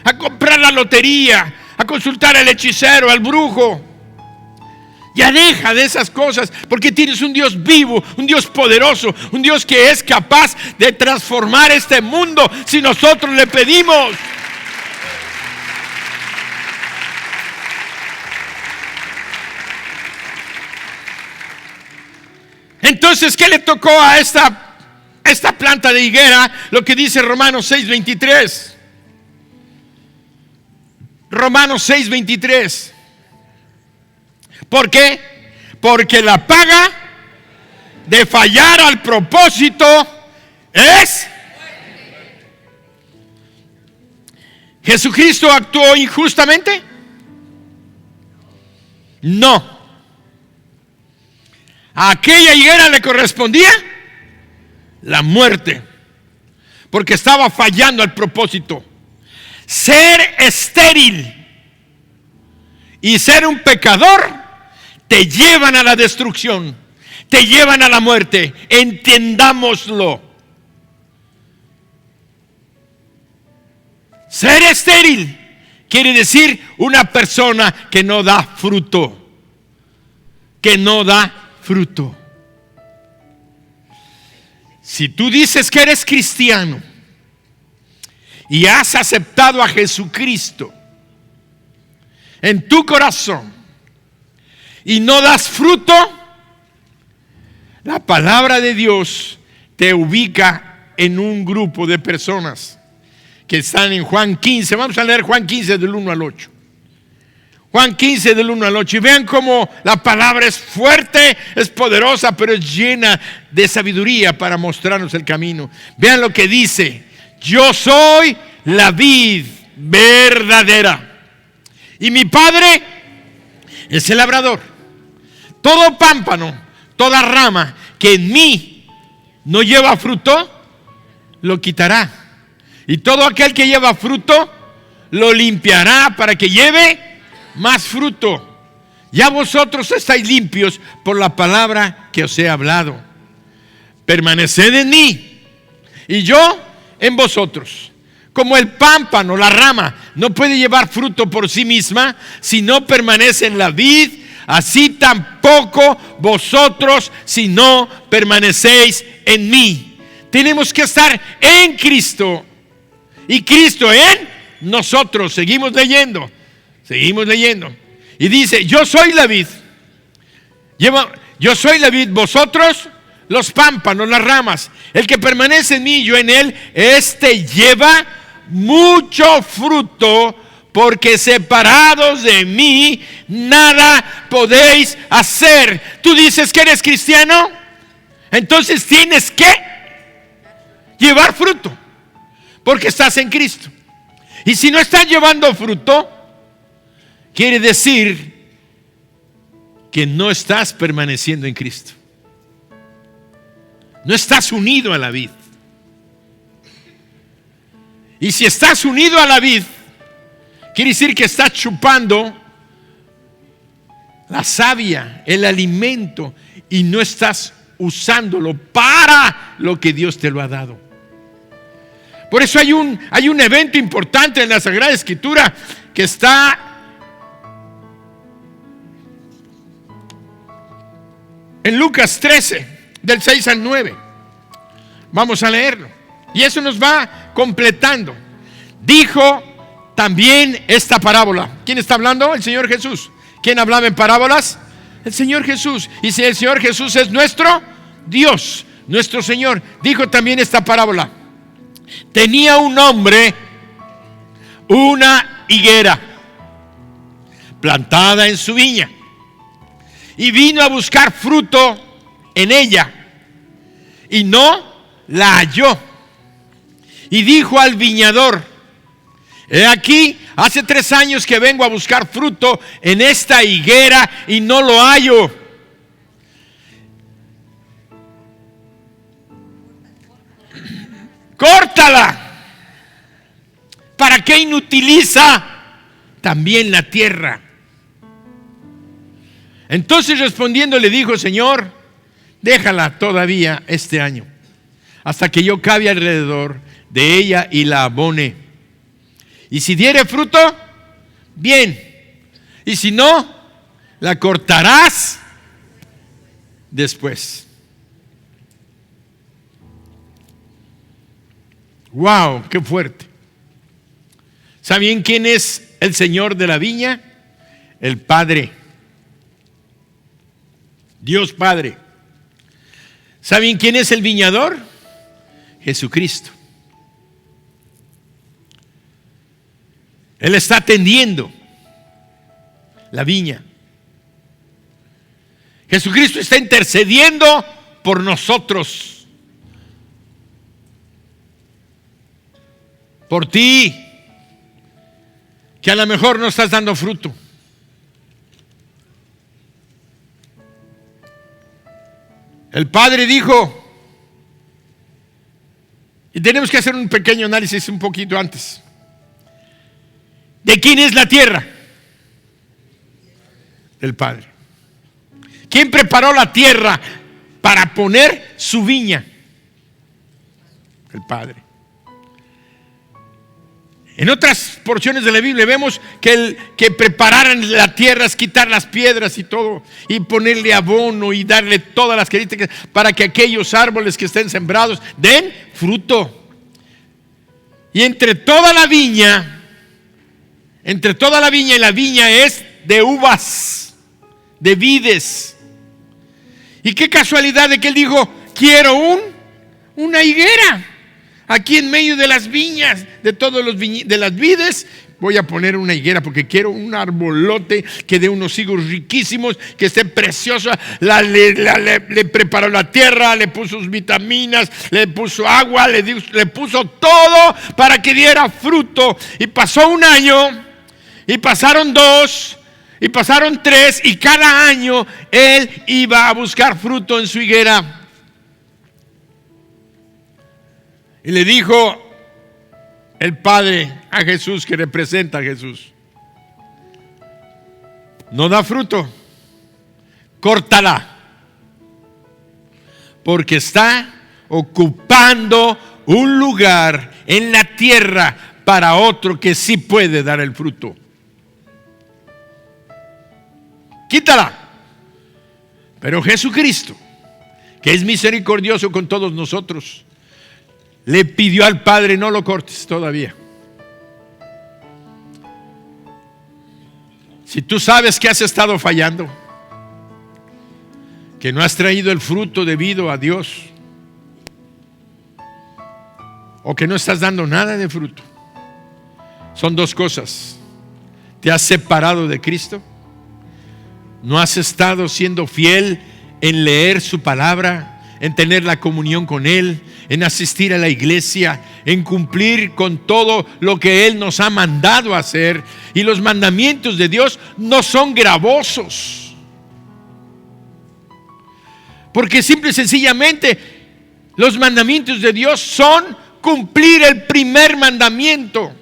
a comprar la lotería, a consultar al hechicero, al brujo. Ya deja de esas cosas, porque tienes un Dios vivo, un Dios poderoso, un Dios que es capaz de transformar este mundo si nosotros le pedimos. Entonces, ¿qué le tocó a esta planta de higuera? Lo que dice Romanos 6:23. Romanos 6:23. ¿Por qué? Porque la paga de fallar al propósito es... ¿Jesucristo actuó injustamente? No. A aquella higuera le correspondía la muerte, porque estaba fallando al propósito. Ser estéril y ser un pecador te llevan a la destrucción, te llevan a la muerte. Entendámoslo. Ser estéril quiere decir una persona que no da fruto, que no da fruto. Si tú dices que eres cristiano y has aceptado a Jesucristo en tu corazón y no das fruto, la palabra de Dios te ubica en un grupo de personas que están en Juan 15. Vamos a leer Juan 15 del 1 al 8. Juan 15 del 1 al 8. Y vean cómo la palabra es fuerte, es poderosa, pero es llena de sabiduría para mostrarnos el camino. Vean lo que dice: yo soy la vid verdadera y mi Padre es el labrador. Todo pámpano, toda rama que en mí no lleva fruto, lo quitará. Y todo aquel que lleva fruto, lo limpiará para que lleve más fruto. Ya vosotros estáis limpios por la palabra que os he hablado. Permaneced en mí y yo en vosotros. Como el pámpano, la rama, no puede llevar fruto por sí misma si no permanece en la vid, así tampoco vosotros si no permanecéis en mí. Tenemos que estar en Cristo y Cristo en nosotros. Seguimos leyendo. Y dice: yo soy la vid. Yo soy la vid, vosotros los pámpanos, las ramas. El que permanece en mí y yo en él, este lleva mucho fruto, porque separados de mí nada podéis hacer. Tú dices que eres cristiano, entonces tienes que llevar fruto, porque estás en Cristo. Y si no estás llevando fruto, quiere decir que no estás permaneciendo en Cristo. No estás unido a la vid. Y si estás unido a la vid, quiere decir que estás chupando la savia, el alimento, y no estás usándolo para lo que Dios te lo ha dado. Por eso hay un evento importante en la Sagrada Escritura que está en Lucas 13, del 6 al 9. Vamos a leerlo. Y eso nos va completando. Dijo también esta parábola. ¿Quién está hablando? El Señor Jesús. ¿Quién hablaba en parábolas? El Señor Jesús. Y si el Señor Jesús es nuestro Dios, nuestro Señor, dijo también esta parábola. Tenía un hombre una higuera plantada en su viña, y vino a buscar fruto en ella, y no la halló. Y dijo al viñador: he aquí, hace 3 años que vengo a buscar fruto en esta higuera y no lo hallo. Córtala. ¿Para qué inutiliza también la tierra? Entonces respondiendo le dijo: Señor, déjala todavía este año, hasta que yo cabe alrededor de ella y la abone. Y si diere fruto, bien. Y si no, la cortarás después. ¡Wow! ¡Qué fuerte! ¿Saben quién es el Señor de la viña? El Padre. Dios Padre. ¿Saben quién es el viñador? Jesucristo. Él está atendiendo la viña. Jesucristo está intercediendo por nosotros, por ti, que a lo mejor no estás dando fruto. El Padre dijo, y tenemos que hacer un pequeño análisis un poquito antes. ¿De quién es la tierra? Del Padre. ¿Quién preparó la tierra para poner su viña? El Padre. En otras porciones de la Biblia vemos que prepararan la tierra es quitar las piedras y todo, y ponerle abono y darle todas las características para que aquellos árboles que estén sembrados den fruto. Y entre toda la viña y la viña es de uvas, de vides. Y qué casualidad de que él dijo, quiero una higuera. Aquí en medio de las viñas, de las vides, voy a poner una higuera porque quiero un arbolote que dé unos higos riquísimos, que esté precioso. Le preparó la tierra, le puso sus vitaminas, le puso agua, le puso todo para que diera fruto. Y pasó un año, y pasaron 2, y pasaron 3, y cada año él iba a buscar fruto en su higuera. Y le dijo el Padre a Jesús, que representa a Jesús, no da fruto, córtala, porque está ocupando un lugar en la tierra para otro que sí puede dar el fruto. Quítala. Pero Jesucristo, que es misericordioso con todos nosotros, le pidió al Padre, no lo cortes todavía. Si tú sabes que has estado fallando, que no has traído el fruto debido a Dios, o que no estás dando nada de fruto, son 2 cosas. Te has separado de Cristo, no has estado siendo fiel en leer su palabra, en tener la comunión con Él, en asistir a la iglesia, en cumplir con todo lo que Él nos ha mandado a hacer. Y los mandamientos de Dios no son gravosos, porque simple y sencillamente los mandamientos de Dios son cumplir el primer mandamiento.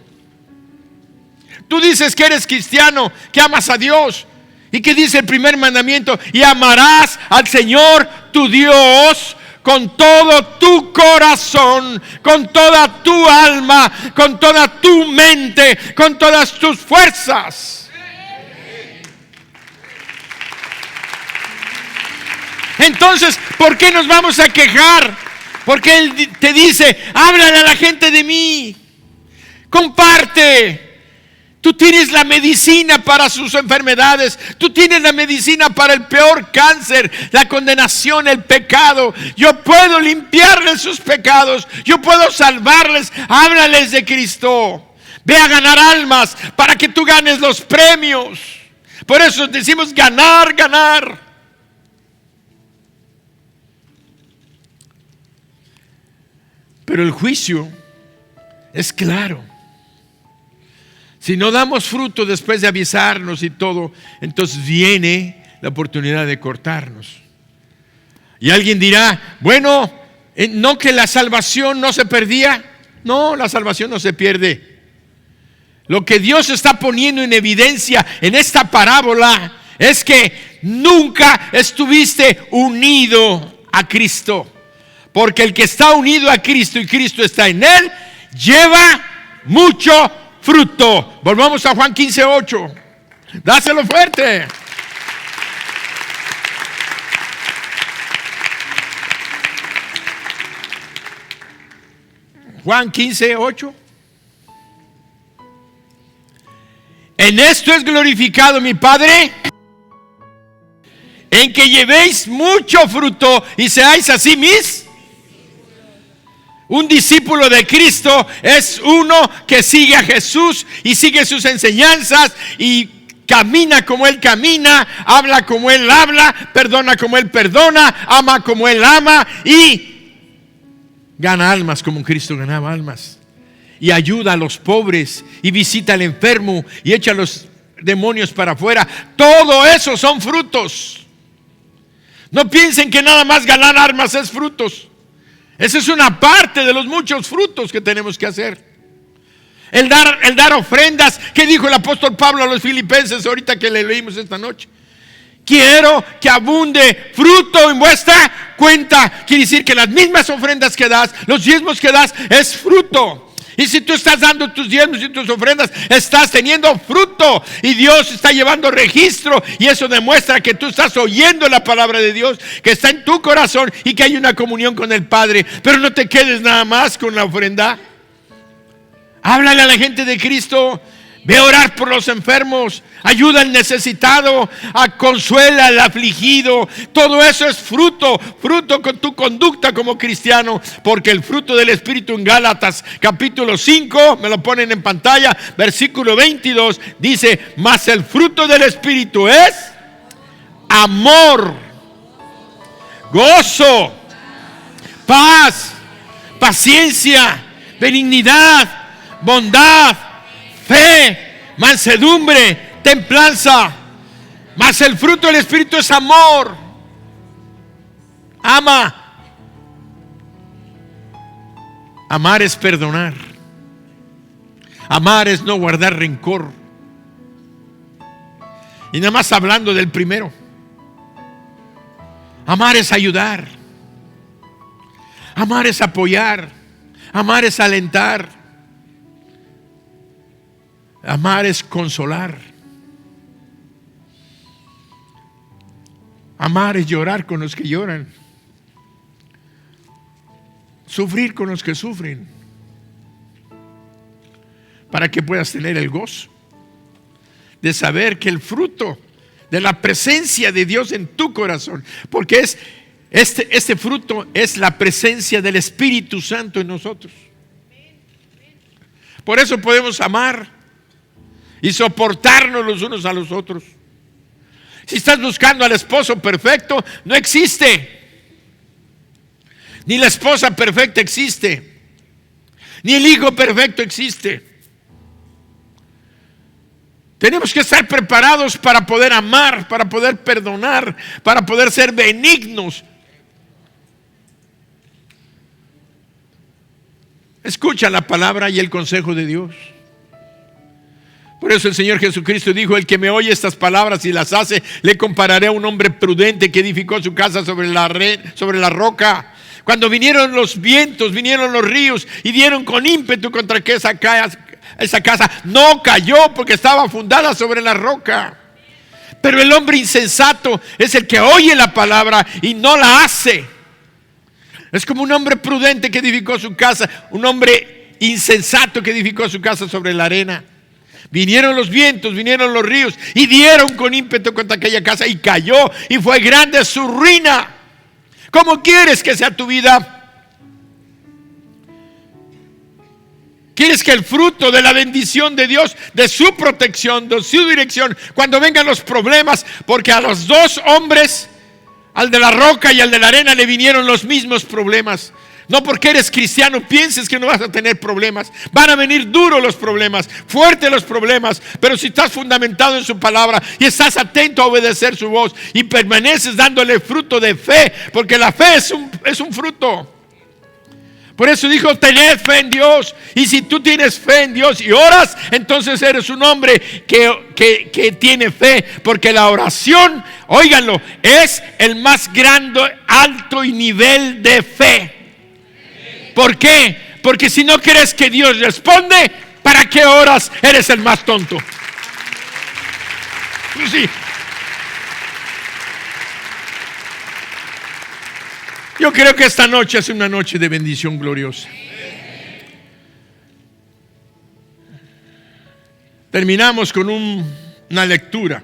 Tú dices que eres cristiano, que amas a Dios. ¿Y qué dice el primer mandamiento? Y amarás al Señor tu Dios con todo tu corazón, con toda tu alma, con toda tu mente, con todas tus fuerzas. Entonces, ¿por qué nos vamos a quejar? Porque Él te dice, háblale a la gente de mí, comparte. Tú tienes la medicina para sus enfermedades. Tú tienes la medicina para el peor cáncer, la condenación, el pecado. Yo puedo limpiarles sus pecados. Yo puedo salvarles. Háblales de Cristo. Ve a ganar almas para que tú ganes los premios. Por eso decimos ganar, ganar. Pero el juicio es claro. Si no damos fruto después de avisarnos y todo, entonces viene la oportunidad de cortarnos. Y alguien dirá, bueno, ¿no que la salvación no se perdía? No, la salvación no se pierde. Lo que Dios está poniendo en evidencia en esta parábola es que nunca estuviste unido a Cristo. Porque el que está unido a Cristo y Cristo está en él, lleva mucho fruto. Volvamos a Juan 15:8. Dáselo fuerte. Juan 15:8. En esto es glorificado mi Padre, en que llevéis mucho fruto y seáis así mis. Un discípulo de Cristo es uno que sigue a Jesús y sigue sus enseñanzas y camina como Él camina, habla como Él habla, perdona como Él perdona, ama como Él ama y gana almas como Cristo ganaba almas. Y ayuda a los pobres y visita al enfermo y echa a los demonios para afuera. Todo eso son frutos. No piensen que nada más ganar almas es frutos. Esa es una parte de los muchos frutos que tenemos que hacer. El dar ofrendas, que dijo el apóstol Pablo a los filipenses ahorita que le leímos esta noche. Quiero que abunde fruto en vuestra cuenta. Quiere decir que las mismas ofrendas que das, los diezmos que das, es fruto. Y si tú estás dando tus diezmos y tus ofrendas, estás teniendo fruto. Y Dios está llevando registro. Y eso demuestra que tú estás oyendo la palabra de Dios, que está en tu corazón y que hay una comunión con el Padre. Pero no te quedes nada más con la ofrenda. Háblale a la gente de Cristo. Ve a orar por los enfermos, ayuda al necesitado, consuela al afligido. Todo eso es fruto con tu conducta como cristiano, porque el fruto del Espíritu en Gálatas capítulo 5, me lo ponen en pantalla, versículo 22, dice: mas el fruto del Espíritu es amor, gozo, paz, paciencia, benignidad, bondad, fe, mansedumbre, templanza. Mas el fruto del Espíritu es amor. Ama. Amar es perdonar. Amar es no guardar rencor. Y nada más hablando del primero. Amar es ayudar. Amar es apoyar. Amar es alentar. Amar es consolar. Amar es llorar con los que lloran. Sufrir con los que sufren. Para que puedas tener el gozo de saber que el fruto de la presencia de Dios en tu corazón, porque es este fruto es la presencia del Espíritu Santo en nosotros. Por eso podemos amar y soportarnos los unos a los otros. Si estás buscando al esposo perfecto, no existe. Ni la esposa perfecta existe. Ni el hijo perfecto existe. Tenemos que estar preparados para poder amar, para poder perdonar, para poder ser benignos. Escucha la palabra y el consejo de Dios. Por eso el Señor Jesucristo dijo: el que me oye estas palabras y las hace, le compararé a un hombre prudente que edificó su casa sobre la roca. Cuando vinieron los vientos, vinieron los ríos y dieron con ímpetu contra que esa casa no cayó, porque estaba fundada sobre la roca. Pero el hombre insensato es el que oye la palabra y no la hace. Es como un hombre prudente que edificó su casa, un hombre insensato que edificó su casa sobre la arena. Vinieron los vientos, vinieron los ríos y dieron con ímpetu contra aquella casa y cayó, y fue grande su ruina. ¿Cómo quieres que sea tu vida? ¿Quieres que el fruto de la bendición de Dios, de su protección, de su dirección, cuando vengan los problemas? Porque a los dos hombres, al de la roca y al de la arena, le vinieron los mismos problemas. No porque eres cristiano pienses que no vas a tener problemas. Van a venir duros los problemas, fuertes los problemas. Pero si estás fundamentado en su palabra y estás atento a obedecer su voz y permaneces dándole fruto de fe, porque la fe es un fruto. Por eso dijo: tened fe en Dios. Y si tú tienes fe en Dios y oras, entonces eres un hombre que tiene fe. Porque la oración, óiganlo, es el más grande, alto y nivel de fe. ¿Por qué? Porque si no crees que Dios responde, ¿para qué oras? Eres el más tonto. Sí. Yo creo que esta noche es una noche de bendición gloriosa. Terminamos con una lectura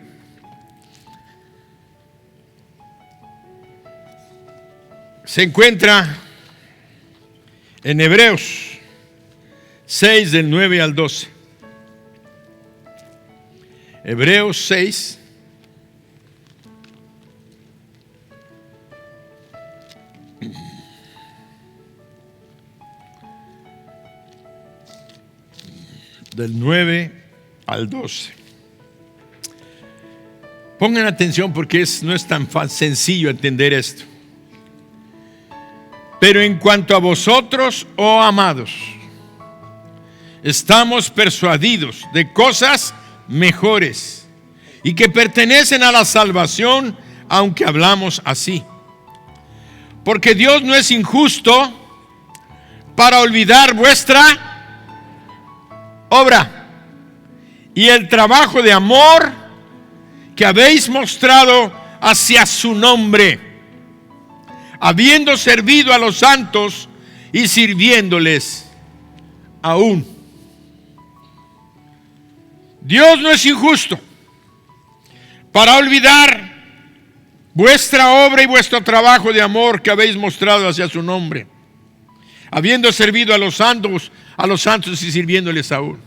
se encuentra en Hebreos 6 del 9 al 12. Hebreos 6 del 9 al 12. Pongan atención porque no es tan sencillo entender esto. Pero en cuanto a vosotros, oh amados, estamos persuadidos de cosas mejores y que pertenecen a la salvación, aunque hablamos así. Porque Dios no es injusto para olvidar vuestra obra y el trabajo de amor que habéis mostrado hacia su nombre, habiendo servido a los santos y sirviéndoles aún. Dios no es injusto para olvidar vuestra obra y vuestro trabajo de amor que habéis mostrado hacia su nombre, habiendo servido a los santos y sirviéndoles aún.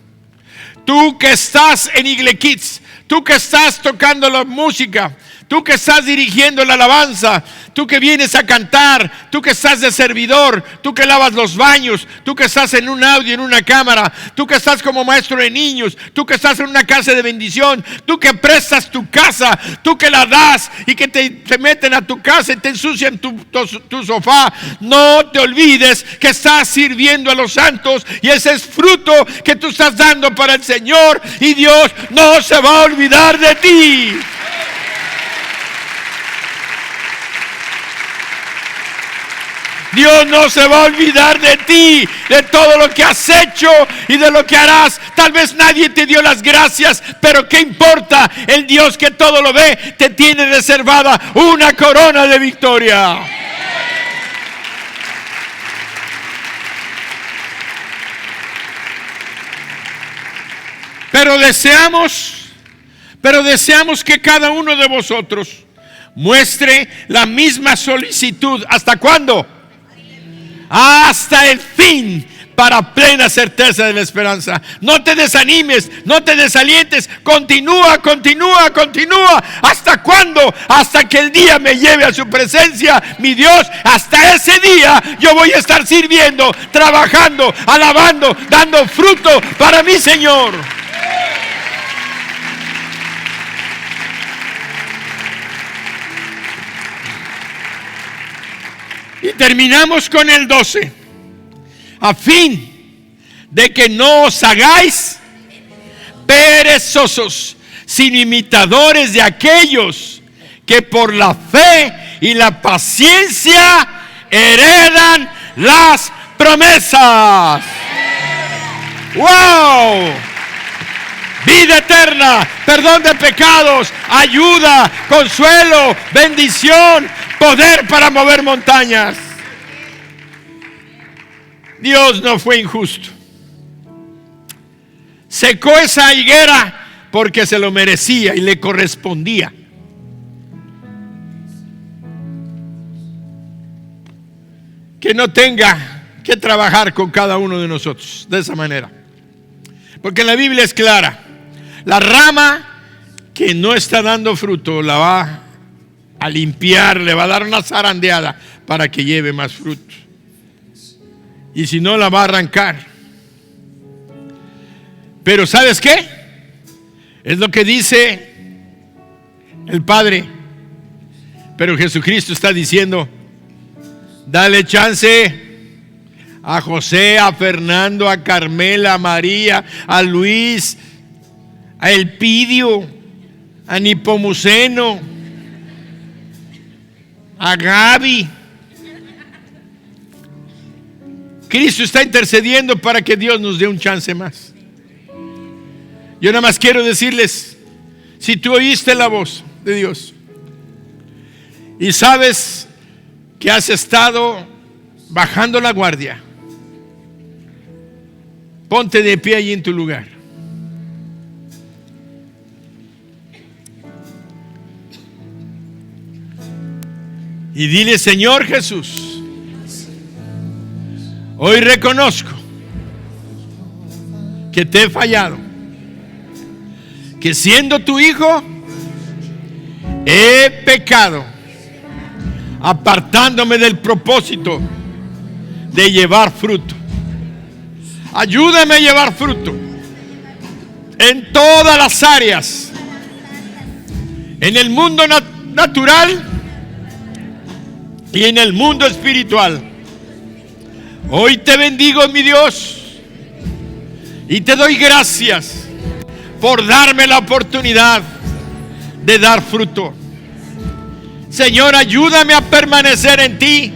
Tú que estás en Igle Kids, tú que estás tocando la música, tú que estás dirigiendo la alabanza, tú que vienes a cantar, tú que estás de servidor, tú que lavas los baños, tú que estás en un audio, en una cámara, tú que estás como maestro de niños, tú que estás en una casa de bendición, tú que prestas tu casa, tú que la das y que te meten a tu casa y te ensucian tu sofá. No te olvides que estás sirviendo a los santos y ese es fruto que tú estás dando para el Señor y Dios no se va a olvidar de ti. Dios no se va a olvidar de ti, de todo lo que has hecho y de lo que harás. Tal vez nadie te dio las gracias, pero ¿qué importa? El Dios que todo lo ve te tiene reservada una corona de victoria. Pero deseamos que cada uno de vosotros muestre la misma solicitud. ¿Hasta cuándo? Hasta el fin, para plena certeza de la esperanza. No te desanimes, no te desalientes. Continúa. ¿Hasta cuándo? Hasta que el día me lleve a su presencia, mi Dios. Hasta ese día yo voy a estar sirviendo, trabajando, alabando, dando fruto para mi Señor. Y terminamos con el 12. A fin de que no os hagáis perezosos, sino imitadores de aquellos que por la fe y la paciencia heredan las promesas. ¡Wow! Vida eterna, perdón de pecados, ayuda, consuelo, bendición, poder para mover montañas. Dios no fue injusto. Secó esa higuera porque se lo merecía y le correspondía. Que no tenga que trabajar con cada uno de nosotros de esa manera. Porque la Biblia es clara. La rama que no está dando fruto la va a limpiar, le va a dar una zarandeada para que lleve más fruto. Y si no, la va a arrancar. Pero ¿sabes qué? Es lo que dice el Padre. Pero Jesucristo está diciendo: dale chance a José, a Fernando, a Carmela, a María, a Luis, a Elpidio, a Nipomuceno, a Gaby. Cristo está intercediendo para que Dios nos dé un chance más. Yo nada más quiero decirles, si tú oíste la voz de Dios y sabes que has estado bajando la guardia, ponte de pie allí en tu lugar. Y dile: Señor Jesús, Hoy reconozco que te he fallado, que siendo tu hijo he pecado, apartándome del propósito de llevar fruto. Ayúdame a llevar fruto en todas las áreas, en el mundo natural y en el mundo espiritual. Hoy te bendigo, mi Dios, y te doy gracias por darme la oportunidad de dar fruto. Señor, ayúdame a permanecer en ti,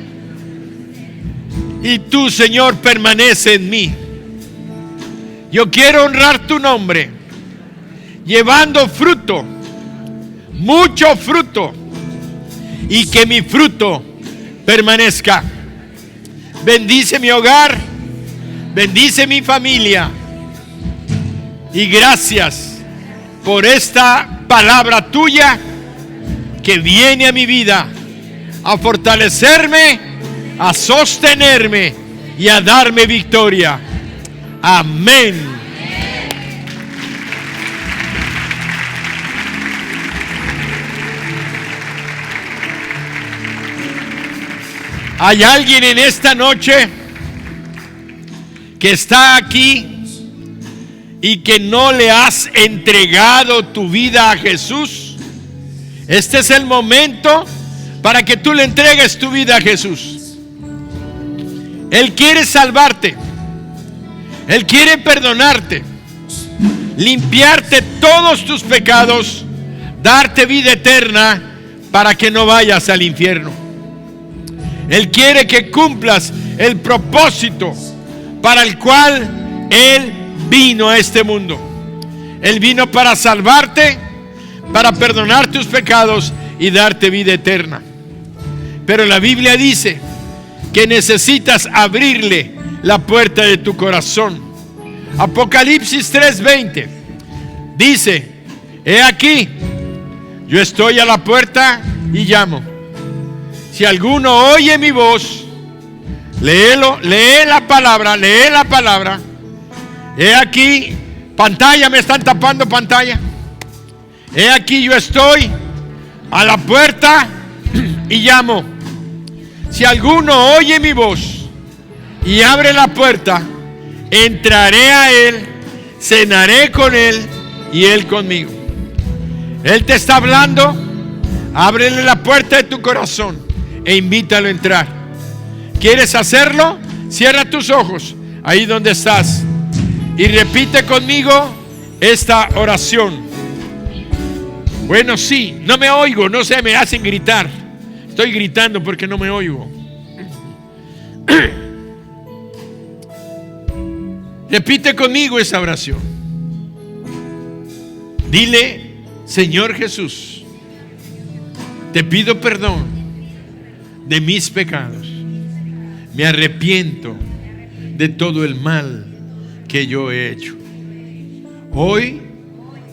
y tú, Señor, permanece en mí. Yo quiero honrar tu nombre, llevando fruto, mucho fruto, y que mi fruto permanezca. Bendice mi hogar, bendice mi familia, y gracias por esta palabra tuya que viene a mi vida a fortalecerme, a sostenerme y a darme victoria. Amén. ¿Hay alguien en esta noche que está aquí y que no le has entregado tu vida a Jesús? Este es el momento para que tú le entregues tu vida a Jesús. Él quiere salvarte. Él quiere perdonarte, limpiarte todos tus pecados, darte vida eterna para que no vayas al infierno. Él quiere que cumplas el propósito para el cual Él vino a este mundo. Él vino para salvarte, para perdonar tus pecados y darte vida eterna. Pero la Biblia dice que necesitas abrirle la puerta de tu corazón. Apocalipsis 3:20 dice: he aquí, yo estoy a la puerta y llamo. Si alguno oye mi voz, lee la palabra. He aquí, pantalla, me están tapando pantalla. He aquí, yo estoy a la puerta y llamo. Si alguno oye mi voz y abre la puerta, entraré a él, cenaré con él y él conmigo. Él te está hablando. Ábrele la puerta de tu corazón e invítalo a entrar. ¿Quieres hacerlo? Cierra tus ojos ahí donde estás y repite conmigo esta oración. Bueno, sí, no me oigo, no sé, me hacen gritar. Estoy gritando porque no me oigo. Repite conmigo esa oración. Dile: Señor Jesús, te pido perdón de mis pecados. Me arrepiento de todo el mal que yo he hecho. Hoy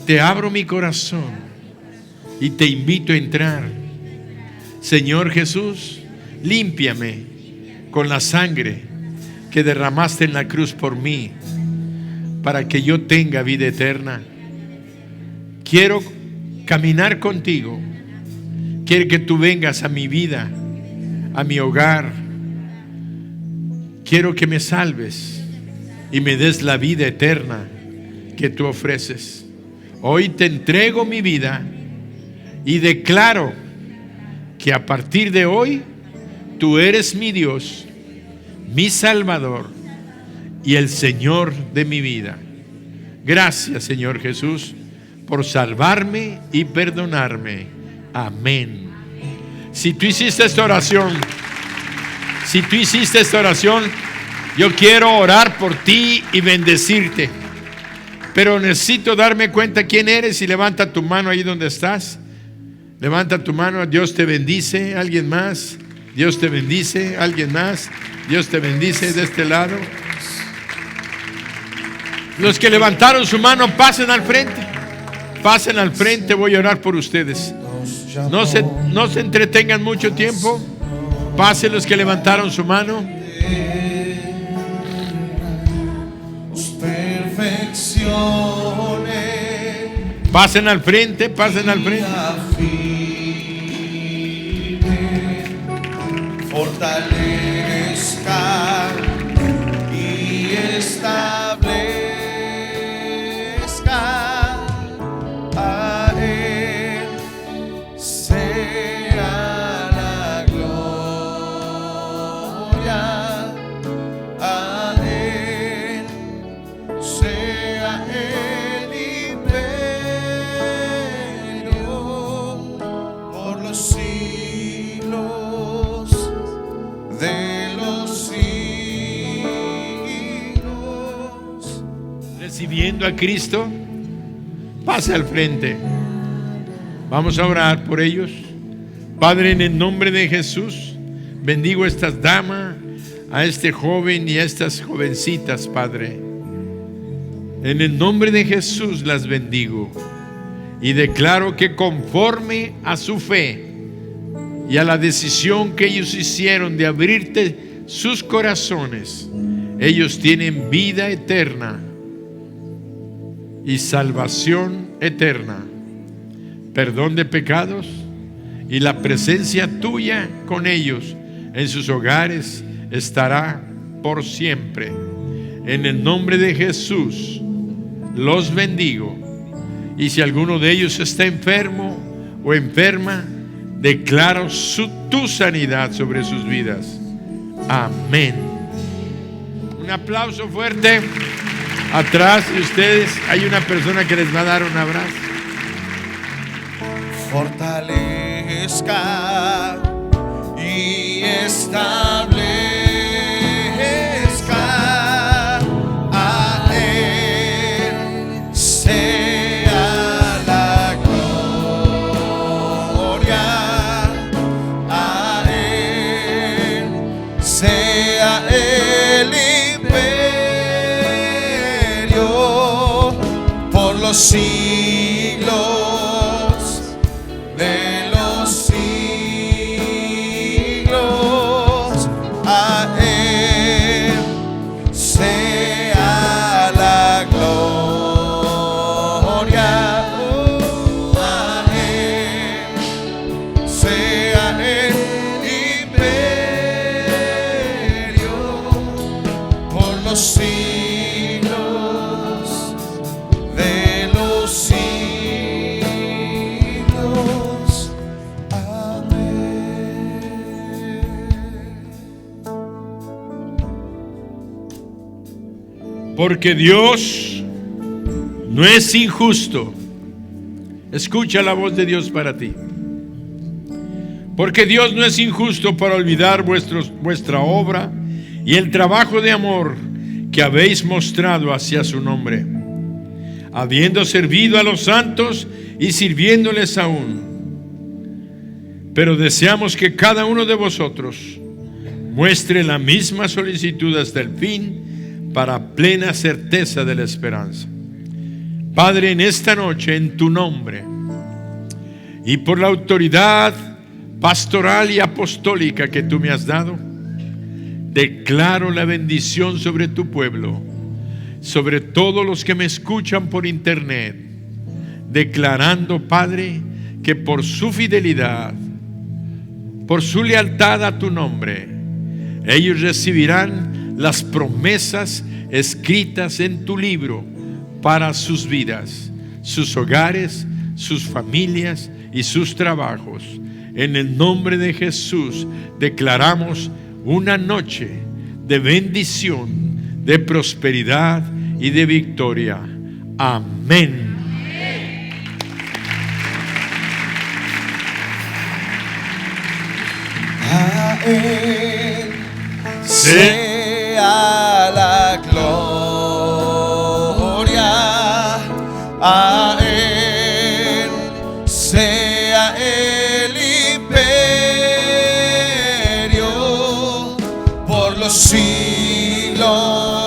te abro mi corazón y te invito a entrar. Señor Jesús, límpiame con la sangre que derramaste en la cruz por mí, para que yo tenga vida eterna. Quiero caminar contigo. Quiero que tú vengas a mi vida, a mi hogar. Quiero que me salves y me des la vida eterna que tú ofreces. Hoy te entrego mi vida y declaro que a partir de hoy tú eres mi Dios, mi Salvador y el Señor de mi vida. Gracias, Señor Jesús, por salvarme y perdonarme. Amén. Si tú hiciste esta oración, yo quiero orar por ti y bendecirte. Pero necesito darme cuenta quién eres y levanta tu mano ahí donde estás. Levanta tu mano. Dios te bendice. ¿Alguien más? Dios te bendice. ¿Alguien más? Dios te bendice de este lado. Los que levantaron su mano, pasen al frente. Pasen al frente, voy a orar por ustedes. No se entretengan mucho tiempo. Pasen los que levantaron su mano. Pasen al frente, pasen al frente. Fortalezca y establezca a Él sea la gloria, a Él sea el imperio por los siglos de los siglos. Recibiendo a Cristo, pase al frente. Vamos a orar por ellos. Padre, en el nombre de Jesús, bendigo a estas damas, a este joven y a estas jovencitas, Padre. En el nombre de Jesús las bendigo y declaro que conforme a su fe y a la decisión que ellos hicieron de abrirte sus corazones, ellos tienen vida eterna y salvación eterna, perdón de pecados y la presencia tuya con ellos en sus hogares estará por siempre. En el nombre de Jesús los bendigo, y si alguno de ellos está enfermo o enferma, declaro tu sanidad sobre sus vidas. Amén. Un aplauso fuerte. Atrás de ustedes hay una persona que les va a dar un abrazo. Fortalezca y establezca a Él sea la gloria, a Él sea el imperio por los siglos de los siglos, a Él sea la gloria, a Él sea el imperio por los siglos de los siglos. Amén. Porque Dios no es injusto. Escucha la voz de Dios para ti. Porque Dios no es injusto para olvidar vuestra obra y el trabajo de amor que habéis mostrado hacia su nombre, habiendo servido a los santos y sirviéndoles aún. Pero deseamos que cada uno de vosotros muestre la misma solicitud hasta el fin, para plena certeza de la esperanza. Padre, en esta noche, en tu nombre y por la autoridad pastoral y apostólica que tú me has dado, declaro la bendición sobre tu pueblo, sobre todos los que me escuchan por internet, declarando, Padre, que por su fidelidad, por su lealtad a tu nombre, ellos recibirán las promesas escritas en tu libro para sus vidas, sus hogares, sus familias y sus trabajos. En el nombre de Jesús declaramos una noche de bendición, de prosperidad y de victoria. Amén. A Él sea la gloria, a Él sea el imperio por los siglos